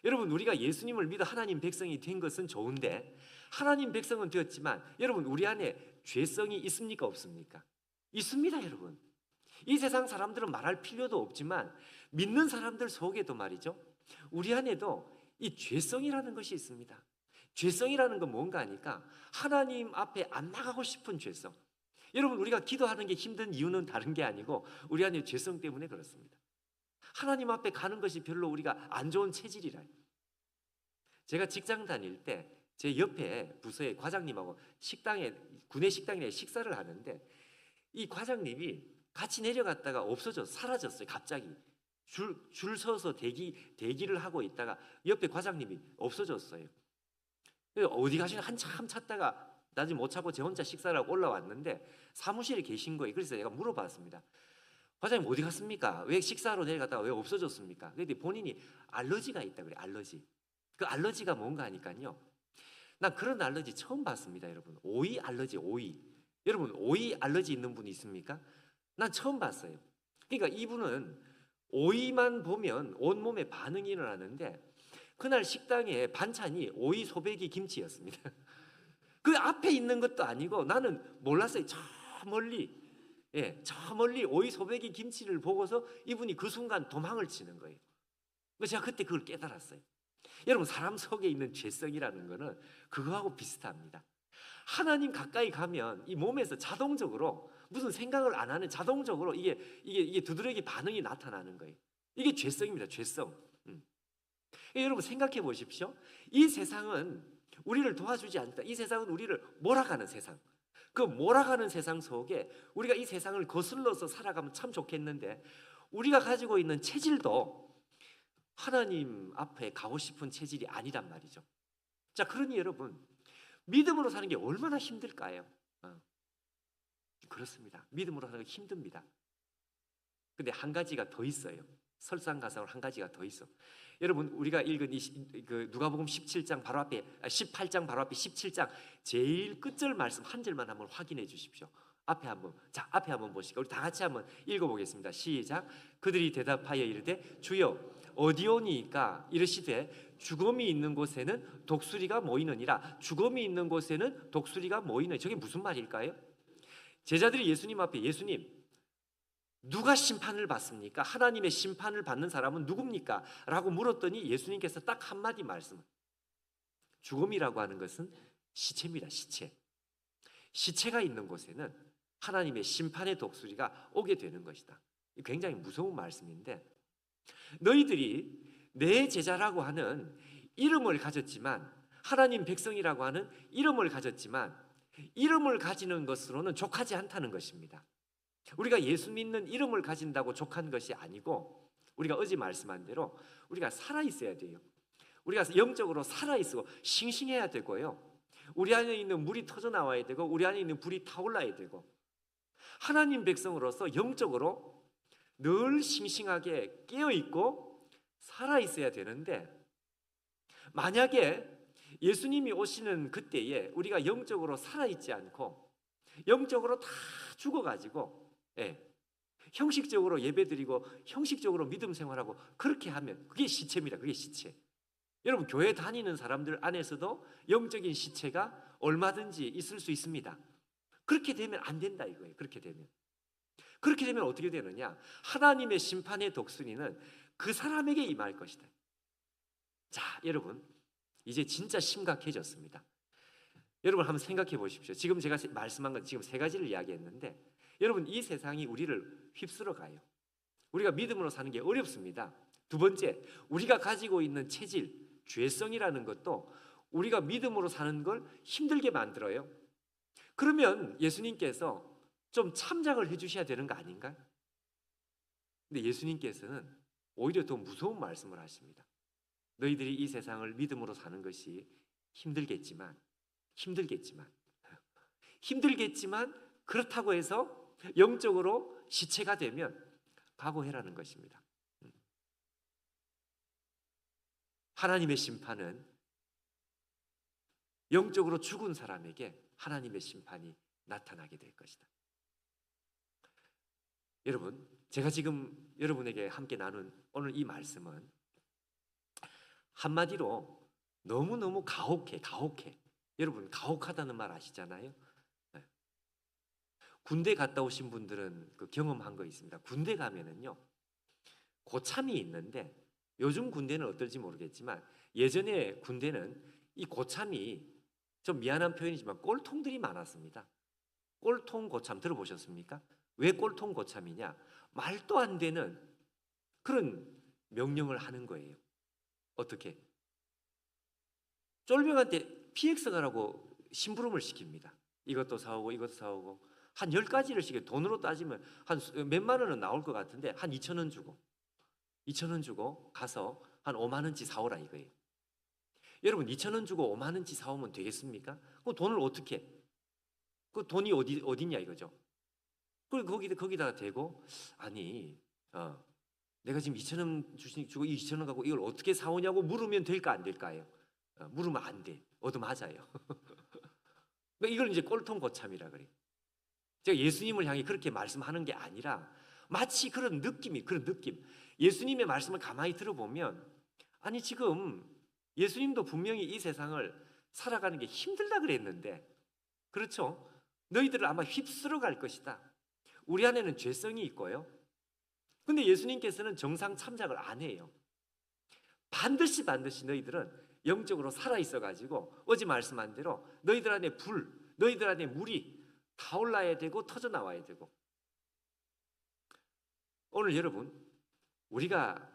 여러분 우리가 예수님을 믿어 하나님 백성이 된 것은 좋은데 하나님 백성은 되었지만 여러분 우리 안에 죄성이 있습니까 없습니까? 있습니다 여러분. 이 세상 사람들은 말할 필요도 없지만 믿는 사람들 속에도 말이죠 우리 안에도 이 죄성이라는 것이 있습니다. 죄성이라는 건 뭔가 하니까 하나님 앞에 안 나가고 싶은 죄성. 여러분 우리가 기도하는 게 힘든 이유는 다른 게 아니고 우리 안에 죄성 때문에 그렇습니다. 하나님 앞에 가는 것이 별로 우리가 안 좋은 체질이라. 제가 직장 다닐 때 제 옆에 부서의 과장님하고 구내 식당에 식사를 하는데 이 과장님이 같이 내려갔다가 사라졌어요. 갑자기 줄 서서 대기를 하고 있다가 옆에 과장님이 없어졌어요. 어디 가시나 한참 찾다가 나중에 못 찾고 제 혼자 식사를 하고 올라왔는데 사무실에 계신 거예요. 그래서 제가 물어봤습니다. 과장님 어디 갔습니까? 왜 식사하러 내려갔다가 왜 없어졌습니까? 그런데 본인이 알러지가 있다 그래요. 알러지. 그 알러지가 뭔가 하니까요. 난 그런 알러지 처음 봤습니다, 여러분. 오이 알러지, 오이. 여러분 오이 알러지 있는 분 있습니까? 난 처음 봤어요. 그러니까 이분은 오이만 보면 온몸에 반응이 일어나는데 그날 식당에 반찬이 오이 소배기 김치였습니다. 그 앞에 있는 것도 아니고 나는 몰랐어요. 저 멀리, 저 멀리 오이 소배기 김치를 보고서 이분이 그 순간 도망을 치는 거예요. 그래서 제가 그때 그걸 깨달았어요. 여러분 사람 속에 있는 죄성이라는 거는 그거하고 비슷합니다. 하나님 가까이 가면 이 몸에서 자동적으로 무슨 생각을 안 하는 자동적으로 이게 두드러기 반응이 나타나는 거예요. 이게 죄성입니다. 죄성. 여러분 생각해 보십시오. 이 세상은 우리를 도와주지 않다. 이 세상은 우리를 몰아가는 세상. 그 몰아가는 세상 속에 우리가 이 세상을 거슬러서 살아가면 참 좋겠는데 우리가 가지고 있는 체질도 하나님 앞에 가고 싶은 체질이 아니란 말이죠. 자, 그러니 여러분 믿음으로 사는 게 얼마나 힘들까요? 그렇습니다. 믿음으로 사는 게 힘듭니다. 근데 한 가지가 더 있어요. 설상가상으로 한 가지가 더 있어. 여러분 우리가 읽은 그 누가복음 17장 바로 앞에 18장 바로 앞에 17장 제일 끝절 말씀 한 절만 한번 확인해 주십시오. 앞에 한번 보시고 우리 다 같이 한번 읽어보겠습니다. 시작. 그들이 대답하여 이르되 주여 어디오니까 이르시되 죽음이 있는 곳에는 독수리가 모이느니라. 죽음이 있는 곳에는 독수리가 모이느니. 저게 무슨 말일까요? 제자들이 예수님 앞에 예수님 누가 심판을 받습니까? 하나님의 심판을 받는 사람은 누굽니까? 라고 물었더니 예수님께서 딱 한마디 말씀. 죽음이라고 하는 것은 시체입니다. 시체가 있는 곳에는 하나님의 심판의 독수리가 오게 되는 것이다. 굉장히 무서운 말씀인데 너희들이 내 제자라고 하는 이름을 가졌지만 하나님 백성이라고 하는 이름을 가졌지만 이름을 가지는 것으로는 족하지 않다는 것입니다. 우리가 예수 믿는 이름을 가진다고 족한 것이 아니고 우리가 어제 말씀한 대로 우리가 살아있어야 돼요. 우리가 영적으로 살아있고 싱싱해야 되고요. 우리 안에 있는 물이 터져나와야 되고 우리 안에 있는 불이 타올라야 되고 하나님 백성으로서 영적으로 늘 싱싱하게 깨어있고 살아있어야 되는데 만약에 예수님이 오시는 그때에 우리가 영적으로 살아있지 않고 영적으로 다 죽어가지고 형식적으로 예배드리고 형식적으로 믿음 생활하고 그렇게 하면 그게 시체입니다. 그게 시체. 여러분 교회 다니는 사람들 안에서도 영적인 시체가 얼마든지 있을 수 있습니다. 그렇게 되면 안 된다 이거예요. 그렇게 되면 어떻게 되느냐? 하나님의 심판의 독수리는 그 사람에게 임할 것이다. 자, 여러분 이제 진짜 심각해졌습니다. 여러분 한번 생각해 보십시오. 지금 제가 말씀한 건 지금 세 가지를 이야기했는데 여러분 이 세상이 우리를 휩쓸어 가요. 우리가 믿음으로 사는 게 어렵습니다. 두 번째, 우리가 가지고 있는 체질, 죄성이라는 것도 우리가 믿음으로 사는 걸 힘들게 만들어요. 그러면 예수님께서 좀 참작을 해주셔야 되는 거 아닌가요? 근데 예수님께서는 오히려 더 무서운 말씀을 하십니다. 너희들이 이 세상을 믿음으로 사는 것이 힘들겠지만 그렇다고 해서 영적으로 시체가 되면 각오해라는 것입니다. 하나님의 심판은 영적으로 죽은 사람에게 하나님의 심판이 나타나게 될 것이다. 여러분, 제가 지금 여러분에게 함께 나눈 오늘 이 말씀은 한마디로 너무너무 가혹해. 여러분, 가혹하다는 말 아시잖아요? 군대 갔다 오신 분들은 그 경험한 거 있습니다. 군대 가면은요, 고참이 있는데 요즘 군대는 어떨지 모르겠지만 예전에 군대는 이 고참이 좀 미안한 표현이지만 꼴통들이 많았습니다. 꼴통 고참 들어보셨습니까? 왜 꼴통 고참이냐? 말도 안 되는 그런 명령을 하는 거예요. 어떻게? 쫄병한테 PX 가라고 심부름을 시킵니다. 이것도 사오고 이것도 사오고 한 10가지를 시켜요. 돈으로 따지면 한 몇만 원은 나올 것 같은데 한 2,000원 주고 가서 한 5만 원치 사오라 이거예요. 여러분 2,000원 주고 5만 원치 사오면 되겠습니까? 그 돈을 어떻게 해? 그 돈이 어디냐 이거죠. 그리고 거기다가 대고 아니 내가 지금 2,000원 주고 2,000원 갖고 이걸 어떻게 사오냐고 물으면 될까 안 될까요? 물으면 안 돼. 얻어맞아요. 그러니까 이걸 이제 꼴통고참이라 그래. 제가 예수님을 향해 그렇게 말씀하는 게 아니라 마치 그런 느낌. 예수님의 말씀을 가만히 들어보면 아니 지금 예수님도 분명히 이 세상을 살아가는 게 힘들다 그랬는데 그렇죠? 너희들을 아마 휩쓸어 갈 것이다. 우리 안에는 죄성이 있고요. 근데 예수님께서는 정상 참작을 안 해요. 반드시 너희들은 영적으로 살아있어 가지고 어제 말씀한 대로 너희들 안에 너희들 안에 물이 타올라야 되고 터져 나와야 되고. 오늘 여러분 우리가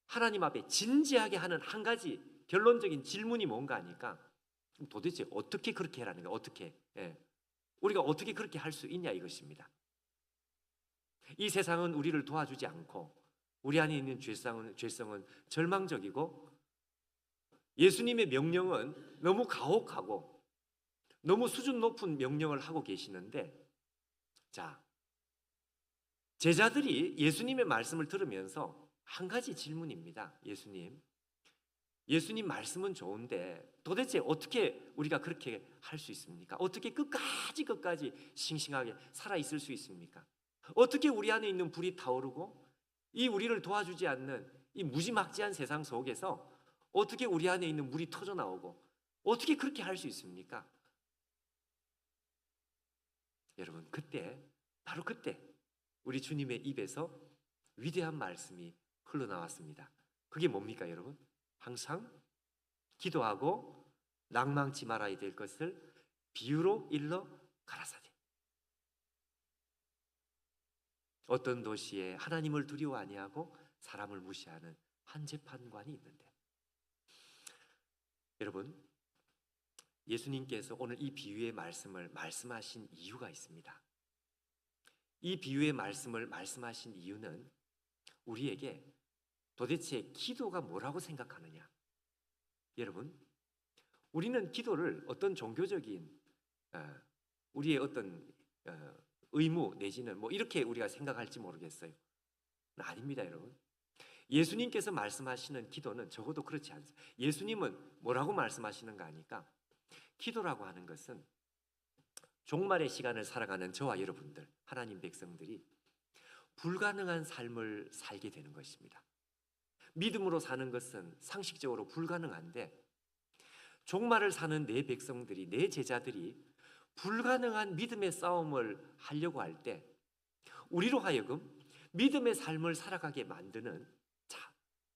하나님 앞에 진지하게 하는 한 가지 결론적인 질문이 뭔가 하니까 도대체 어떻게 그렇게 해라는 거야. 어떻게 우리가 어떻게 그렇게 할 수 있냐 이것입니다. 이 세상은 우리를 도와주지 않고 우리 안에 있는 죄성은 절망적이고 예수님의 명령은 너무 가혹하고 너무 수준 높은 명령을 하고 계시는데 자 제자들이 예수님의 말씀을 들으면서 한 가지 질문입니다. 예수님 말씀은 좋은데 도대체 어떻게 우리가 그렇게 할 수 있습니까? 어떻게 끝까지 싱싱하게 살아있을 수 있습니까? 어떻게 우리 안에 있는 불이 타오르고 이 우리를 도와주지 않는 이 무지막지한 세상 속에서 어떻게 우리 안에 있는 물이 터져 나오고 어떻게 그렇게 할 수 있습니까? 여러분 바로 그때 우리 주님의 입에서 위대한 말씀이 흘러나왔습니다. 그게 뭡니까 여러분? 항상 기도하고 낭망치 말아야 될 것을 비유로 일러 가라사대. 어떤 도시에 하나님을 두려워 아니하고 사람을 무시하는 한 재판관이 있는데 여러분 예수님께서 오늘 이 비유의 말씀을 말씀하신 이유가 있습니다. 이 비유의 말씀을 말씀하신 이유는 우리에게 도대체 기도가 뭐라고 생각하느냐. 여러분 우리는 기도를 어떤 종교적인 우리의 어떤 의무 내지는 뭐 이렇게 우리가 생각할지 모르겠어요. 아닙니다 여러분. 예수님께서 말씀하시는 기도는 적어도 그렇지 않습니다. 예수님은 뭐라고 말씀하시는가 하니까 기도라고 하는 것은 종말의 시간을 살아가는 저와 여러분들 하나님 백성들이 불가능한 삶을 살게 되는 것입니다. 믿음으로 사는 것은 상식적으로 불가능한데 종말을 사는 내 백성들이 내 제자들이 불가능한 믿음의 싸움을 하려고 할 때 우리로 하여금 믿음의 삶을 살아가게 만드는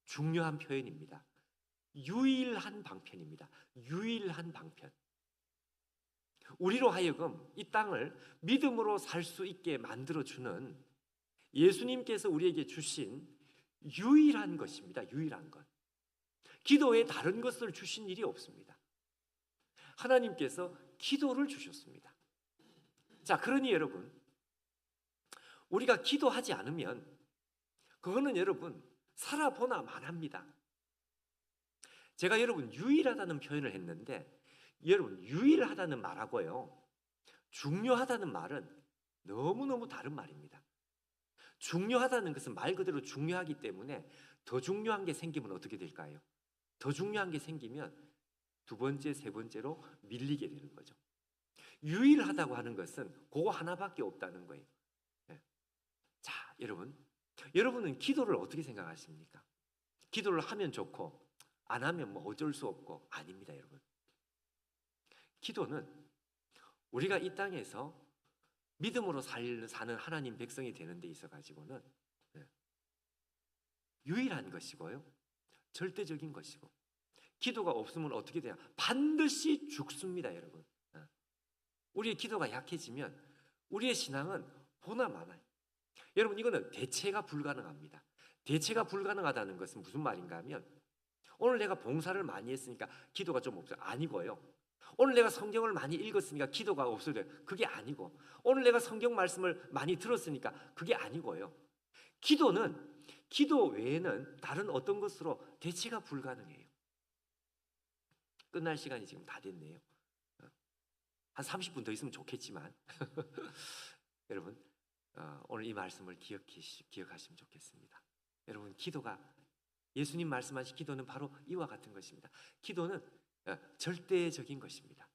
중요한 표현입니다. 유일한 방편입니다. 유일한 방편. 우리로 하여금 이 땅을 믿음으로 살 수 있게 만들어주는 예수님께서 우리에게 주신 유일한 것입니다. 유일한 것. 기도에 다른 것을 주신 일이 없습니다. 하나님께서 기도를 주셨습니다. 자, 그러니 여러분 우리가 기도하지 않으면 그거는 여러분 살아보나 마나입니다. 제가 여러분 유일하다는 표현을 했는데 여러분 유일하다는 말하고요 중요하다는 말은 너무너무 다른 말입니다. 중요하다는 것은 말 그대로 중요하기 때문에 더 중요한 게 생기면 어떻게 될까요? 더 중요한 게 생기면 두 번째, 세 번째로 밀리게 되는 거죠. 유일하다고 하는 것은 그거 하나밖에 없다는 거예요. 자, 여러분은 기도를 어떻게 생각하십니까? 기도를 하면 좋고 안 하면 뭐 어쩔 수 없고 아닙니다, 여러분. 기도는 우리가 이 땅에서 믿음으로 사는 하나님 백성이 되는 데 있어 가지고는 유일한 것이고요. 절대적인 것이고 기도가 없으면 어떻게 돼요? 반드시 죽습니다, 여러분. 우리의 기도가 약해지면 우리의 신앙은 보나 마나요. 여러분 이거는 대체가 불가능합니다. 대체가 불가능하다는 것은 무슨 말인가 하면 오늘 내가 봉사를 많이 했으니까 기도가 좀 없어요. 아니고요. 오늘 내가 성경을 많이 읽었으니까 기도가 없어야 돼요. 그게 아니고 오늘 내가 성경 말씀을 많이 들었으니까 그게 아니고요. 기도 외에는 다른 어떤 것으로 대체가 불가능해요. 끝날 시간이 지금 다 됐네요. 한 30분 더 있으면 좋겠지만 여러분 오늘 이 말씀을 기억하시면 좋겠습니다. 여러분 기도가 예수님 말씀하신 기도는 바로 이와 같은 것입니다. 기도는 절대적인 것입니다.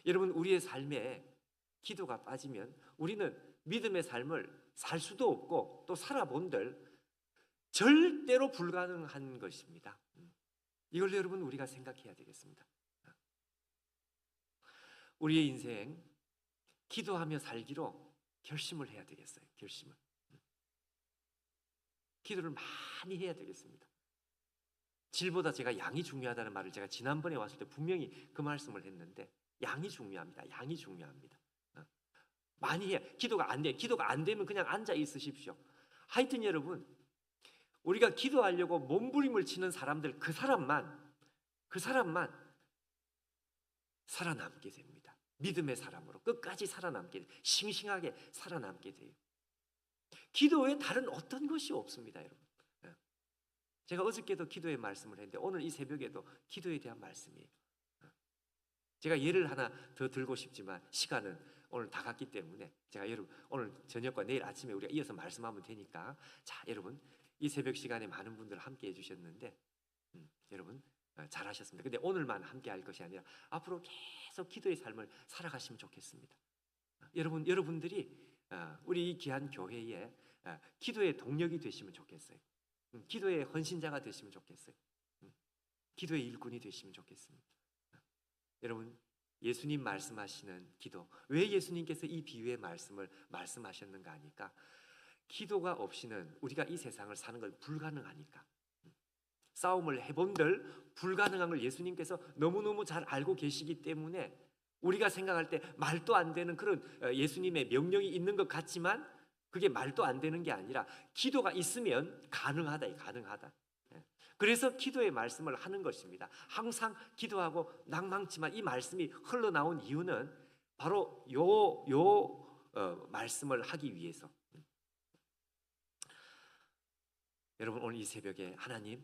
여러분 우리의 삶에 기도가 빠지면 우리는 믿음의 삶을 살 수도 없고 또 살아본들 절대로 불가능한 것입니다. 이걸 여러분 우리가 생각해야 되겠습니다. 우리의 인생 기도하며 살기로 결심을 해야 되겠어요. 결심을. 기도를 많이 해야 되겠습니다. 질보다 제가 양이 중요하다는 말을 제가 지난번에 왔을 때 분명히 그 말씀을 했는데 양이 중요합니다. 양이 중요합니다. 많이 해. 기도가 안 돼. 기도가 안 되면 그냥 앉아 있으십시오. 하여튼 여러분 우리가 기도하려고 몸부림을 치는 사람들 그 사람만 살아남게 됩니다. 믿음의 사람으로 끝까지 살아남게 돼요. 싱싱하게 살아남게 돼요. 기도에 다른 어떤 것이 없습니다, 여러분. 제가 어저께도 기도의 말씀을 했는데 오늘 이 새벽에도 기도에 대한 말씀이에요. 제가 예를 하나 더 들고 싶지만 시간은 오늘 다 갔기 때문에 제가 여러분 오늘 저녁과 내일 아침에 우리가 이어서 말씀하면 되니까 자 여러분 이 새벽 시간에 많은 분들 함께 해주셨는데 여러분 잘하셨습니다. 근데 오늘만 함께 할 것이 아니라 앞으로 계속 기도의 삶을 살아가시면 좋겠습니다. 여러분들이 우리 이 귀한 교회에 기도의 동력이 되시면 좋겠어요. 기도의 헌신자가 되시면 좋겠어요. 기도의 일꾼이 되시면 좋겠습니다. 여러분 예수님 말씀하시는 기도 왜 예수님께서 이 비유의 말씀을 말씀하셨는가 하니까 기도가 없이는 우리가 이 세상을 사는 건 불가능하니까 싸움을 해본들 불가능한 걸 예수님께서 너무너무 잘 알고 계시기 때문에 우리가 생각할 때 말도 안 되는 그런 예수님의 명령이 있는 것 같지만 그게 말도 안 되는 게 아니라 기도가 있으면 가능하다. 그래서 기도의 말씀을 하는 것입니다. 항상 기도하고 낭망치만 이 말씀이 흘러나온 이유는 바로 말씀을 하기 위해서. 여러분 오늘 이 새벽에 하나님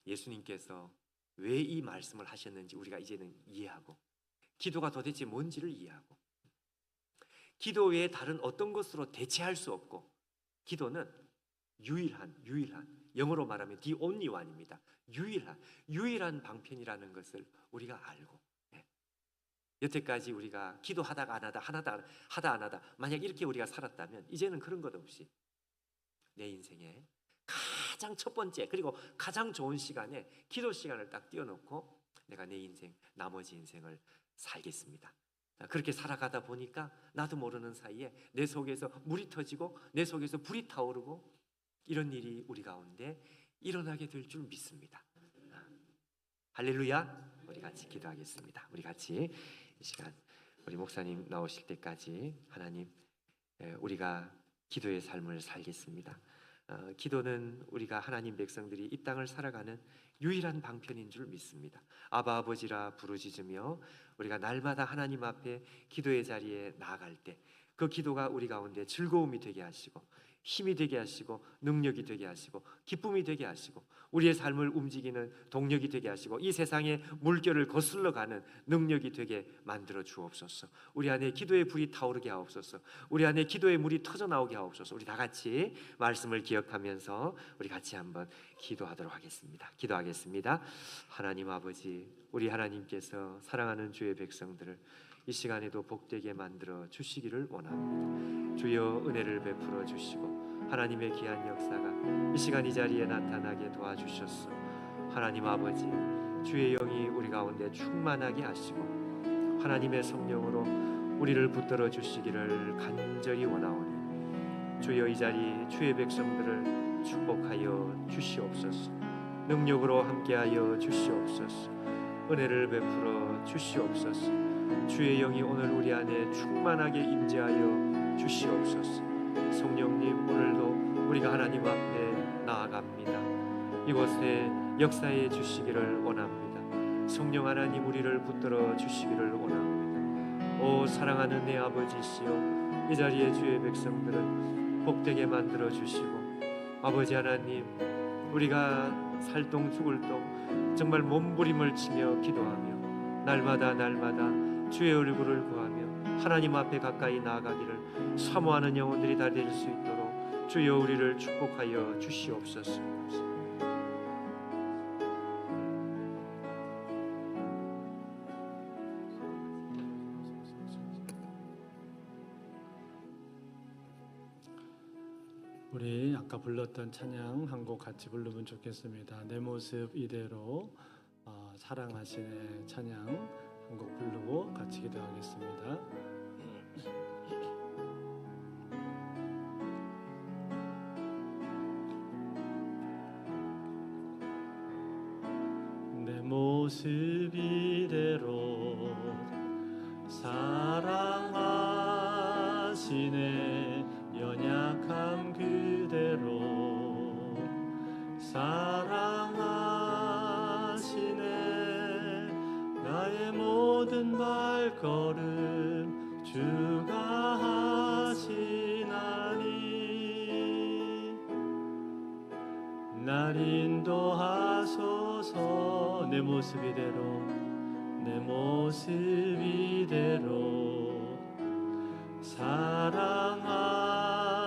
예수님께서 왜 이 말씀을 하셨는지 우리가 이제는 이해하고 기도가 도대체 뭔지를 이해하고 기도 외에 다른 어떤 것으로 대체할 수 없고 기도는 유일한 영어로 말하면 the only one입니다. 유일한 방편이라는 것을 우리가 알고 여태까지 우리가 기도하다가 안 하다 만약 이렇게 우리가 살았다면 이제는 그런 것 없이 내 인생에 가장 첫 번째 그리고 가장 좋은 시간에 기도 시간을 딱 띄워놓고 내가 내 인생 나머지 인생을 살겠습니다. 그렇게 살아가다 보니까 나도 모르는 사이에 내 속에서 물이 터지고 내 속에서 불이 타오르고 이런 일이 우리 가운데 일어나게 될 줄 믿습니다. 할렐루야. 우리 같이 기도하겠습니다. 우리 같이 이 시간 우리 목사님 나오실 때까지 하나님 우리가 기도의 삶을 살겠습니다. 기도는 우리가 하나님 백성들이 이 땅을 살아가는 유일한 방편인 줄 믿습니다. 아바 아버지라 부르짖으며 우리가 날마다 하나님 앞에 기도의 자리에 나아갈 때 그 기도가 우리 가운데 즐거움이 되게 하시고 힘이 되게 하시고 능력이 되게 하시고 기쁨이 되게 하시고 우리의 삶을 움직이는 동력이 되게 하시고 이 세상의 물결을 거슬러 가는 능력이 되게 만들어 주옵소서. 우리 안에 기도의 불이 타오르게 하옵소서. 우리 안에 기도의 물이 터져 나오게 하옵소서. 우리 다 같이 말씀을 기억하면서 우리 같이 한번 기도하도록 하겠습니다. 기도하겠습니다. 하나님 아버지, 우리 하나님께서 사랑하는 주의 백성들을 이 시간에도 복되게 만들어 주시기를 원합니다. 주여 은혜를 베풀어 주시고 하나님의 귀한 역사가 이 시간 이 자리에 나타나게 도와주셨소. 하나님 아버지, 주의 영이 우리 가운데 충만하게 하시고 하나님의 성령으로 우리를 붙들어 주시기를 간절히 원하오니 주여 이 자리 주의 백성들을 축복하여 주시옵소서. 능력으로 함께하여 주시옵소서. 은혜를 베풀어 주시옵소서. 주의 영이 오늘 우리 안에 충만하게 임재하여 주시옵소서. 성령님, 오늘도 우리가 하나님 앞에 나아갑니다. 이곳에 역사해 주시기를 원합니다. 성령 하나님, 우리를 붙들어 주시기를 원합니다. 오 사랑하는 내 아버지시여, 이 자리에 주의 백성들을 복되게 만들어 주시고 아버지 하나님, 우리가 살동 죽을 동 정말 몸부림을 치며 기도하며 날마다 주의 얼굴을 구하며 하나님 앞에 가까이 나아가기를 사모하는 영혼들이 다 될 수 있도록 주여 우리를 축복하여 주시옵소서. 우리 아까 불렀던 찬양 한 곡 같이 부르면 좋겠습니다. 내 모습 이대로 사랑하시네 찬양 한 곡 부르고 같이 기도하겠습니다. 내 모습 이대로 사랑하시네 연약함 그대로 사랑하시네 나의 모든 발걸음 주가 하시나니 날 인도하소서 내 모습 이대로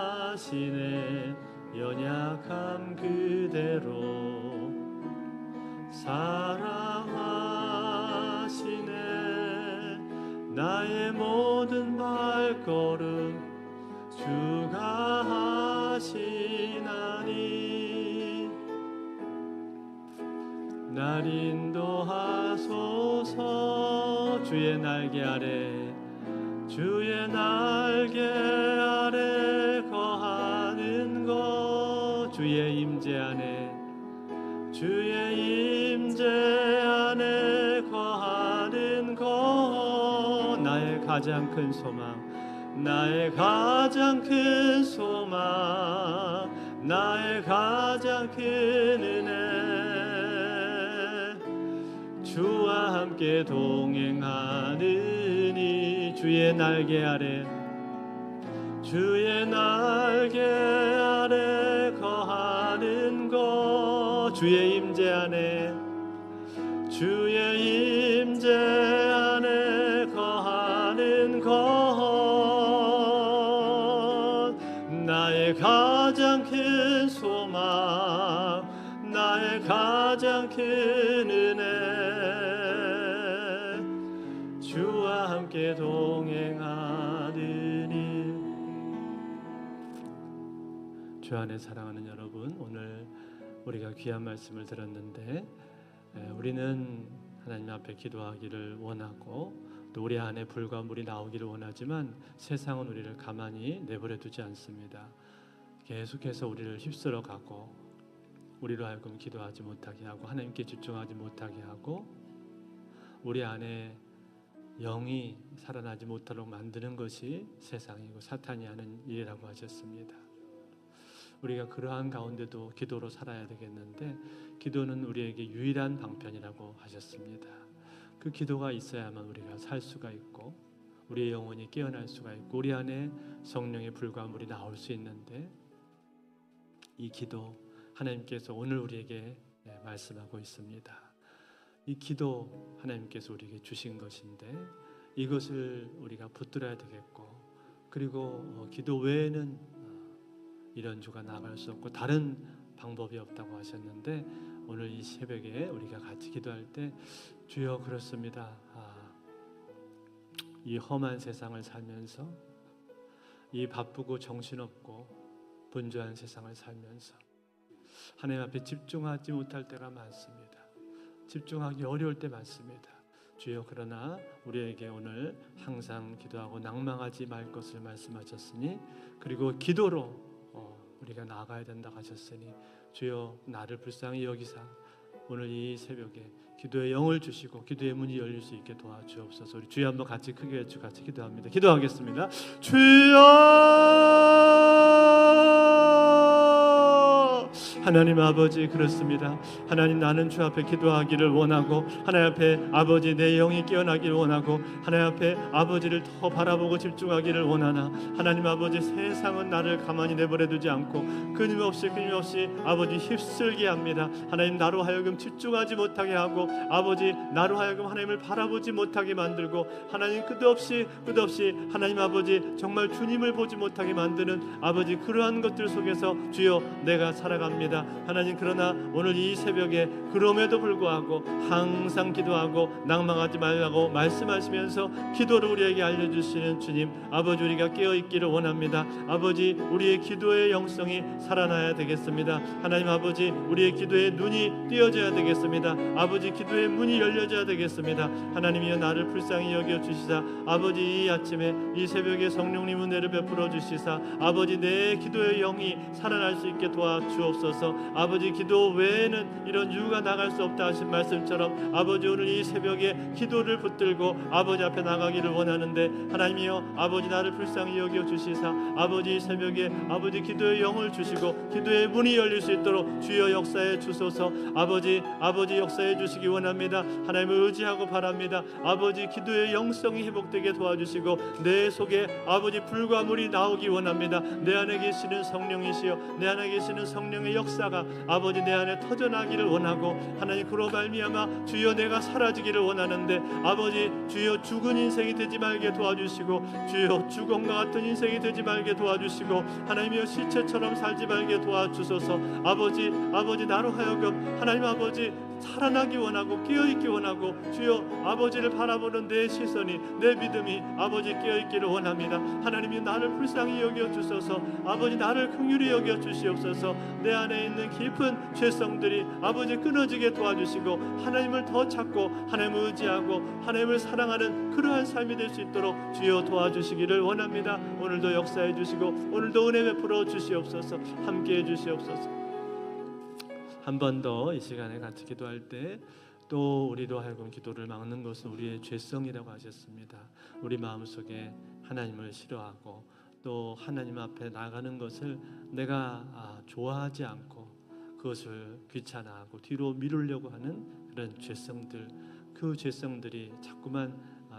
사랑하시네 연약함 그대로 사랑하시네 나의 모든 발걸음 주가 하시나니 날 인도하소서 주의 날개 아래 거하는 것 주의 임재 안에 거하는 것 나의 가장 큰 소망 나의 가장 큰 은혜 주와 함께 동행하느니 주의 날개 아래 거하는 것 주의 임재 안에 거하는 것 나의 가장 큰 소망 나의 가장 큰 은혜 주와 함께 동행하느니 주 안에 사랑하는 여러분 오늘 우리가 귀한 말씀을 들었는데 우리는 하나님 앞에 기도하기를 원하고 또 우리 안에 불과 물이 나오기를 원하지만 세상은 우리를 가만히 내버려 두지 않습니다. 계속해서 우리를 휩쓸어 가고 우리로 하여금 기도하지 못하게 하고 하나님께 집중하지 못하게 하고 우리 안에 영이 살아나지 못하도록 만드는 것이 세상이고 사탄이 하는 일이라고 하셨습니다. 우리가 그러한 가운데도 기도로 살아야 되겠는데 기도는 우리에게 유일한 방편이라고 하셨습니다. 그 기도가 있어야만 우리가 살 수가 있고 우리의 영혼이 깨어날 수가 있고 우리 안에 성령의 불과 물이 나올 수 있는데 이 기도 하나님께서 오늘 우리에게 말씀하고 있습니다. 이 기도 하나님께서 우리에게 주신 것인데 이것을 우리가 붙들어야 되겠고 그리고 기도 외에는 이런 주가 나갈 수 없고 다른 방법이 없다고 하셨는데 오늘 이 새벽에 우리가 같이 기도할 때 주여 그렇습니다. 이 험한 세상을 살면서 이 바쁘고 정신없고 분주한 세상을 살면서 하나님 앞에 집중하지 못할 때가 많습니다. 집중하기 어려울 때 많습니다. 주여 그러나 우리에게 오늘 항상 기도하고 낭망하지 말 것을 말씀하셨으니 그리고 기도로 우리가 나아가야 된다 하셨으니 주여 나를 불쌍히 여기사 오늘 이 새벽에 기도의 영을 주시고 기도의 문이 열릴 수 있게 도와주옵소서. 우리 주여 한번 같이 크게 외쳐 같이 기도합니다. 기도하겠습니다. 주여 하나님 아버지 그렇습니다. 하나님 나는 주 앞에 기도하기를 원하고 하나님 앞에 아버지 내 영이 깨어나기를 원하고 하나님 앞에 아버지를 더 바라보고 집중하기를 원하나 하나님 아버지 세상은 나를 가만히 내버려 두지 않고 끊임없이 아버지 휩쓸게 합니다. 하나님 나로 하여금 집중하지 못하게 하고 아버지 나로 하여금 하나님을 바라보지 못하게 만들고 하나님 끝없이 하나님 아버지 정말 주님을 보지 못하게 만드는 아버지 그러한 것들 속에서 주여 내가 살아갑니다. 하나님 그러나 오늘 이 새벽에 그럼에도 불구하고 항상 기도하고 낭망하지 말라고 말씀하시면서 기도를 우리에게 알려주시는 주님 아버지 우리가 깨어있기를 원합니다. 아버지 우리의 기도의 영성이 살아나야 되겠습니다. 하나님 아버지 우리의 기도의 눈이 띄어져야 되겠습니다. 아버지 기도의 문이 열려져야 되겠습니다. 하나님이여 나를 불쌍히 여겨주시사 아버지 이 아침에 이 새벽에 성령님 은혜를 베풀어 주시사 아버지 내 기도의 영이 살아날 수 있게 도와주옵소서. 아버지 기도 외에는 이런 유가 나갈 수 없다 하신 말씀처럼 아버지 오늘 이 새벽에 기도를 붙들고 아버지 앞에 나가기를 원하는데 하나님이여 아버지 나를 불쌍히 여겨주시사 아버지 이 새벽에 아버지 기도의 영을 주시고 기도의 문이 열릴 수 있도록 주여 역사해 주소서. 아버지 역사해 주시기 원합니다. 하나님을 의지하고 바랍니다. 아버지 기도의 영성이 회복되게 도와주시고 내 속에 아버지 불과 물이 나오기 원합니다. 내 안에 계시는 성령이시여 내 안에 계시는 성령의 역사가 아버지 내 안에 터져나기를 원하고 하나님 그로 말미암아 주여 내가 사라지기를 원하는데 아버지 주여 죽은 인생이 되지 말게 도와주시고 주여 죽음과 같은 인생이 되지 말게 도와주시고 하나님이여 시체처럼 살지 말게 도와주소서. 아버지 나로 하여금 하나님 아버지 살아나기 원하고 깨어있기 원하고 주여 아버지를 바라보는 내 시선이 내 믿음이 아버지 깨어있기를 원합니다. 하나님이 나를 불쌍히 여겨주소서. 아버지 나를 긍휼히 여겨주시옵소서. 내 안에 있는 깊은 죄성들이 아버지 끊어지게 도와주시고 하나님을 더 찾고 하나님을 의지하고 하나님을 사랑하는 그러한 삶이 될 수 있도록 주여 도와주시기를 원합니다. 오늘도 역사해 주시고 오늘도 은혜 베풀어 주시옵소서. 함께해 주시옵소서. 한 번 더 이 시간에 같이 기도할 때 또 우리로 하여금 기도를 막는 것은 우리의 죄성이라고 하셨습니다. 우리 마음속에 하나님을 싫어하고 또 하나님 앞에 나가는 것을 내가 좋아하지 않고 그것을 귀찮아하고 뒤로 미루려고 하는 그런 죄성들, 그 죄성들이 자꾸만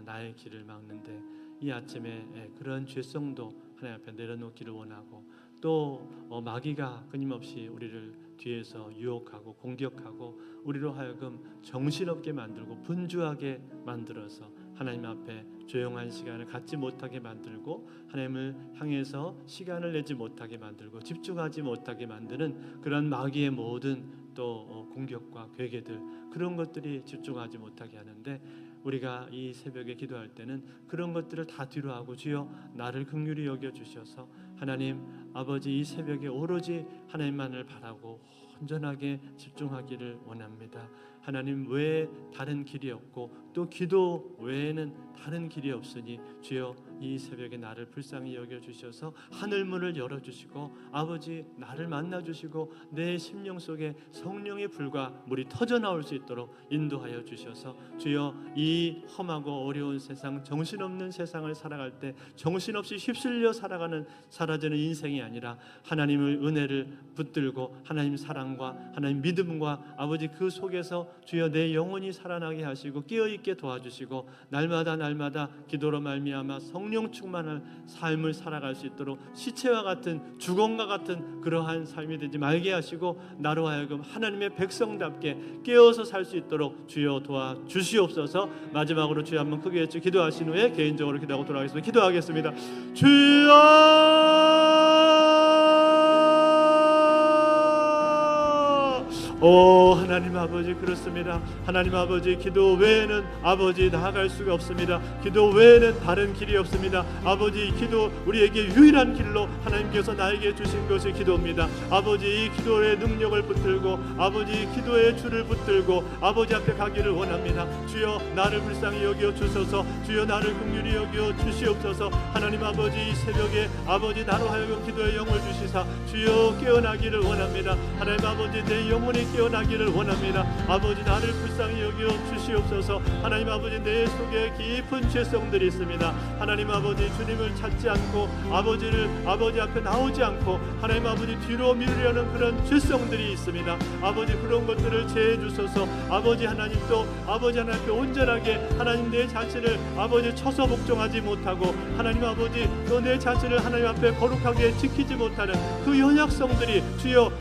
나의 길을 막는데 이 아침에 그런 죄성도 하나님 앞에 내려놓기를 원하고 또 마귀가 끊임없이 우리를 뒤에서 유혹하고 공격하고 우리로 하여금 정신없게 만들고 분주하게 만들어서 하나님 앞에 조용한 시간을 갖지 못하게 만들고 하나님을 향해서 시간을 내지 못하게 만들고 집중하지 못하게 만드는 그런 마귀의 모든 또 공격과 괴계들 그런 것들이 집중하지 못하게 하는데 우리가 이 새벽에 기도할 때는 그런 것들을 다 뒤로 하고 주여 나를 긍휼히 여겨주셔서 하나님 아버지 이 새벽에 오로지 하나님만을 바라고 온전하게 집중하기를 원합니다. 하나님 외에 다른 길이 없고 또 기도 외에는 다른 길이 없으니 주여 이 새벽에 나를 불쌍히 여겨주셔서 하늘문을 열어주시고 아버지 나를 만나주시고 내 심령 속에 성령의 불과 물이 터져나올 수 있도록 인도하여 주셔서 주여 이 험하고 어려운 세상 정신없는 세상을 살아갈 때 정신없이 휩쓸려 살아가는 사라지는 인생이 아니라 하나님의 은혜를 붙들고 하나님 사랑과 하나님 믿음과 아버지 그 속에서 주여 내 영혼이 살아나게 하시고 깨어있게 도와주시고 날마다 기도로 말미암아 성령 충만한 삶을 살아갈 수 있도록 시체와 같은 죽음과 같은 그러한 삶이 되지 말게 하시고 나로 하여금 하나님의 백성답게 깨어서 살 수 있도록 주여 도와주시옵소서. 마지막으로 주여 한번 크게 외쳐 기도하신 후에 개인적으로 기도하고 돌아가겠습니다. 기도하겠습니다. 주여 오 하나님 아버지 그렇습니다. 하나님 아버지 기도 외에는 아버지 나아갈 수가 없습니다. 기도 외에는 다른 길이 없습니다. 아버지 기도 우리에게 유일한 길로 하나님께서 나에게 주신 것이 기도입니다. 아버지 이 기도의 능력을 붙들고 아버지 기도의 줄을 붙들고 아버지 앞에 가기를 원합니다. 주여 나를 불쌍히 여겨 주소서. 주여 나를 긍휼히 여겨 주시옵소서. 하나님 아버지 이 새벽에 아버지 나로 하여금 기도의 영을 주시사 주여 깨어나기를 원합니다. 하나님 아버지 내 영혼이 깨어나기를 원합니다. 아버지, 나를 불쌍히 여겨 주시옵소서. 하나님 아버지, 내 속에 깊은 죄성들이 있습니다. 하나님 아버지, 주님을 찾지 않고 아버지 앞에 나오지 않고 하나님 아버지 뒤로 미루려는 그런 죄성들이 있습니다. 아버지, 그런 것들을 제해 주소서. 아버지 하나님, 또 아버지 하나님께 온전하게 하나님 내 자신을 아버지 쳐서 복종하지 못하고 하나님 아버지 또 내 자신을 하나님 앞에 거룩하게 지키지 못하는 그 연약성들이 주여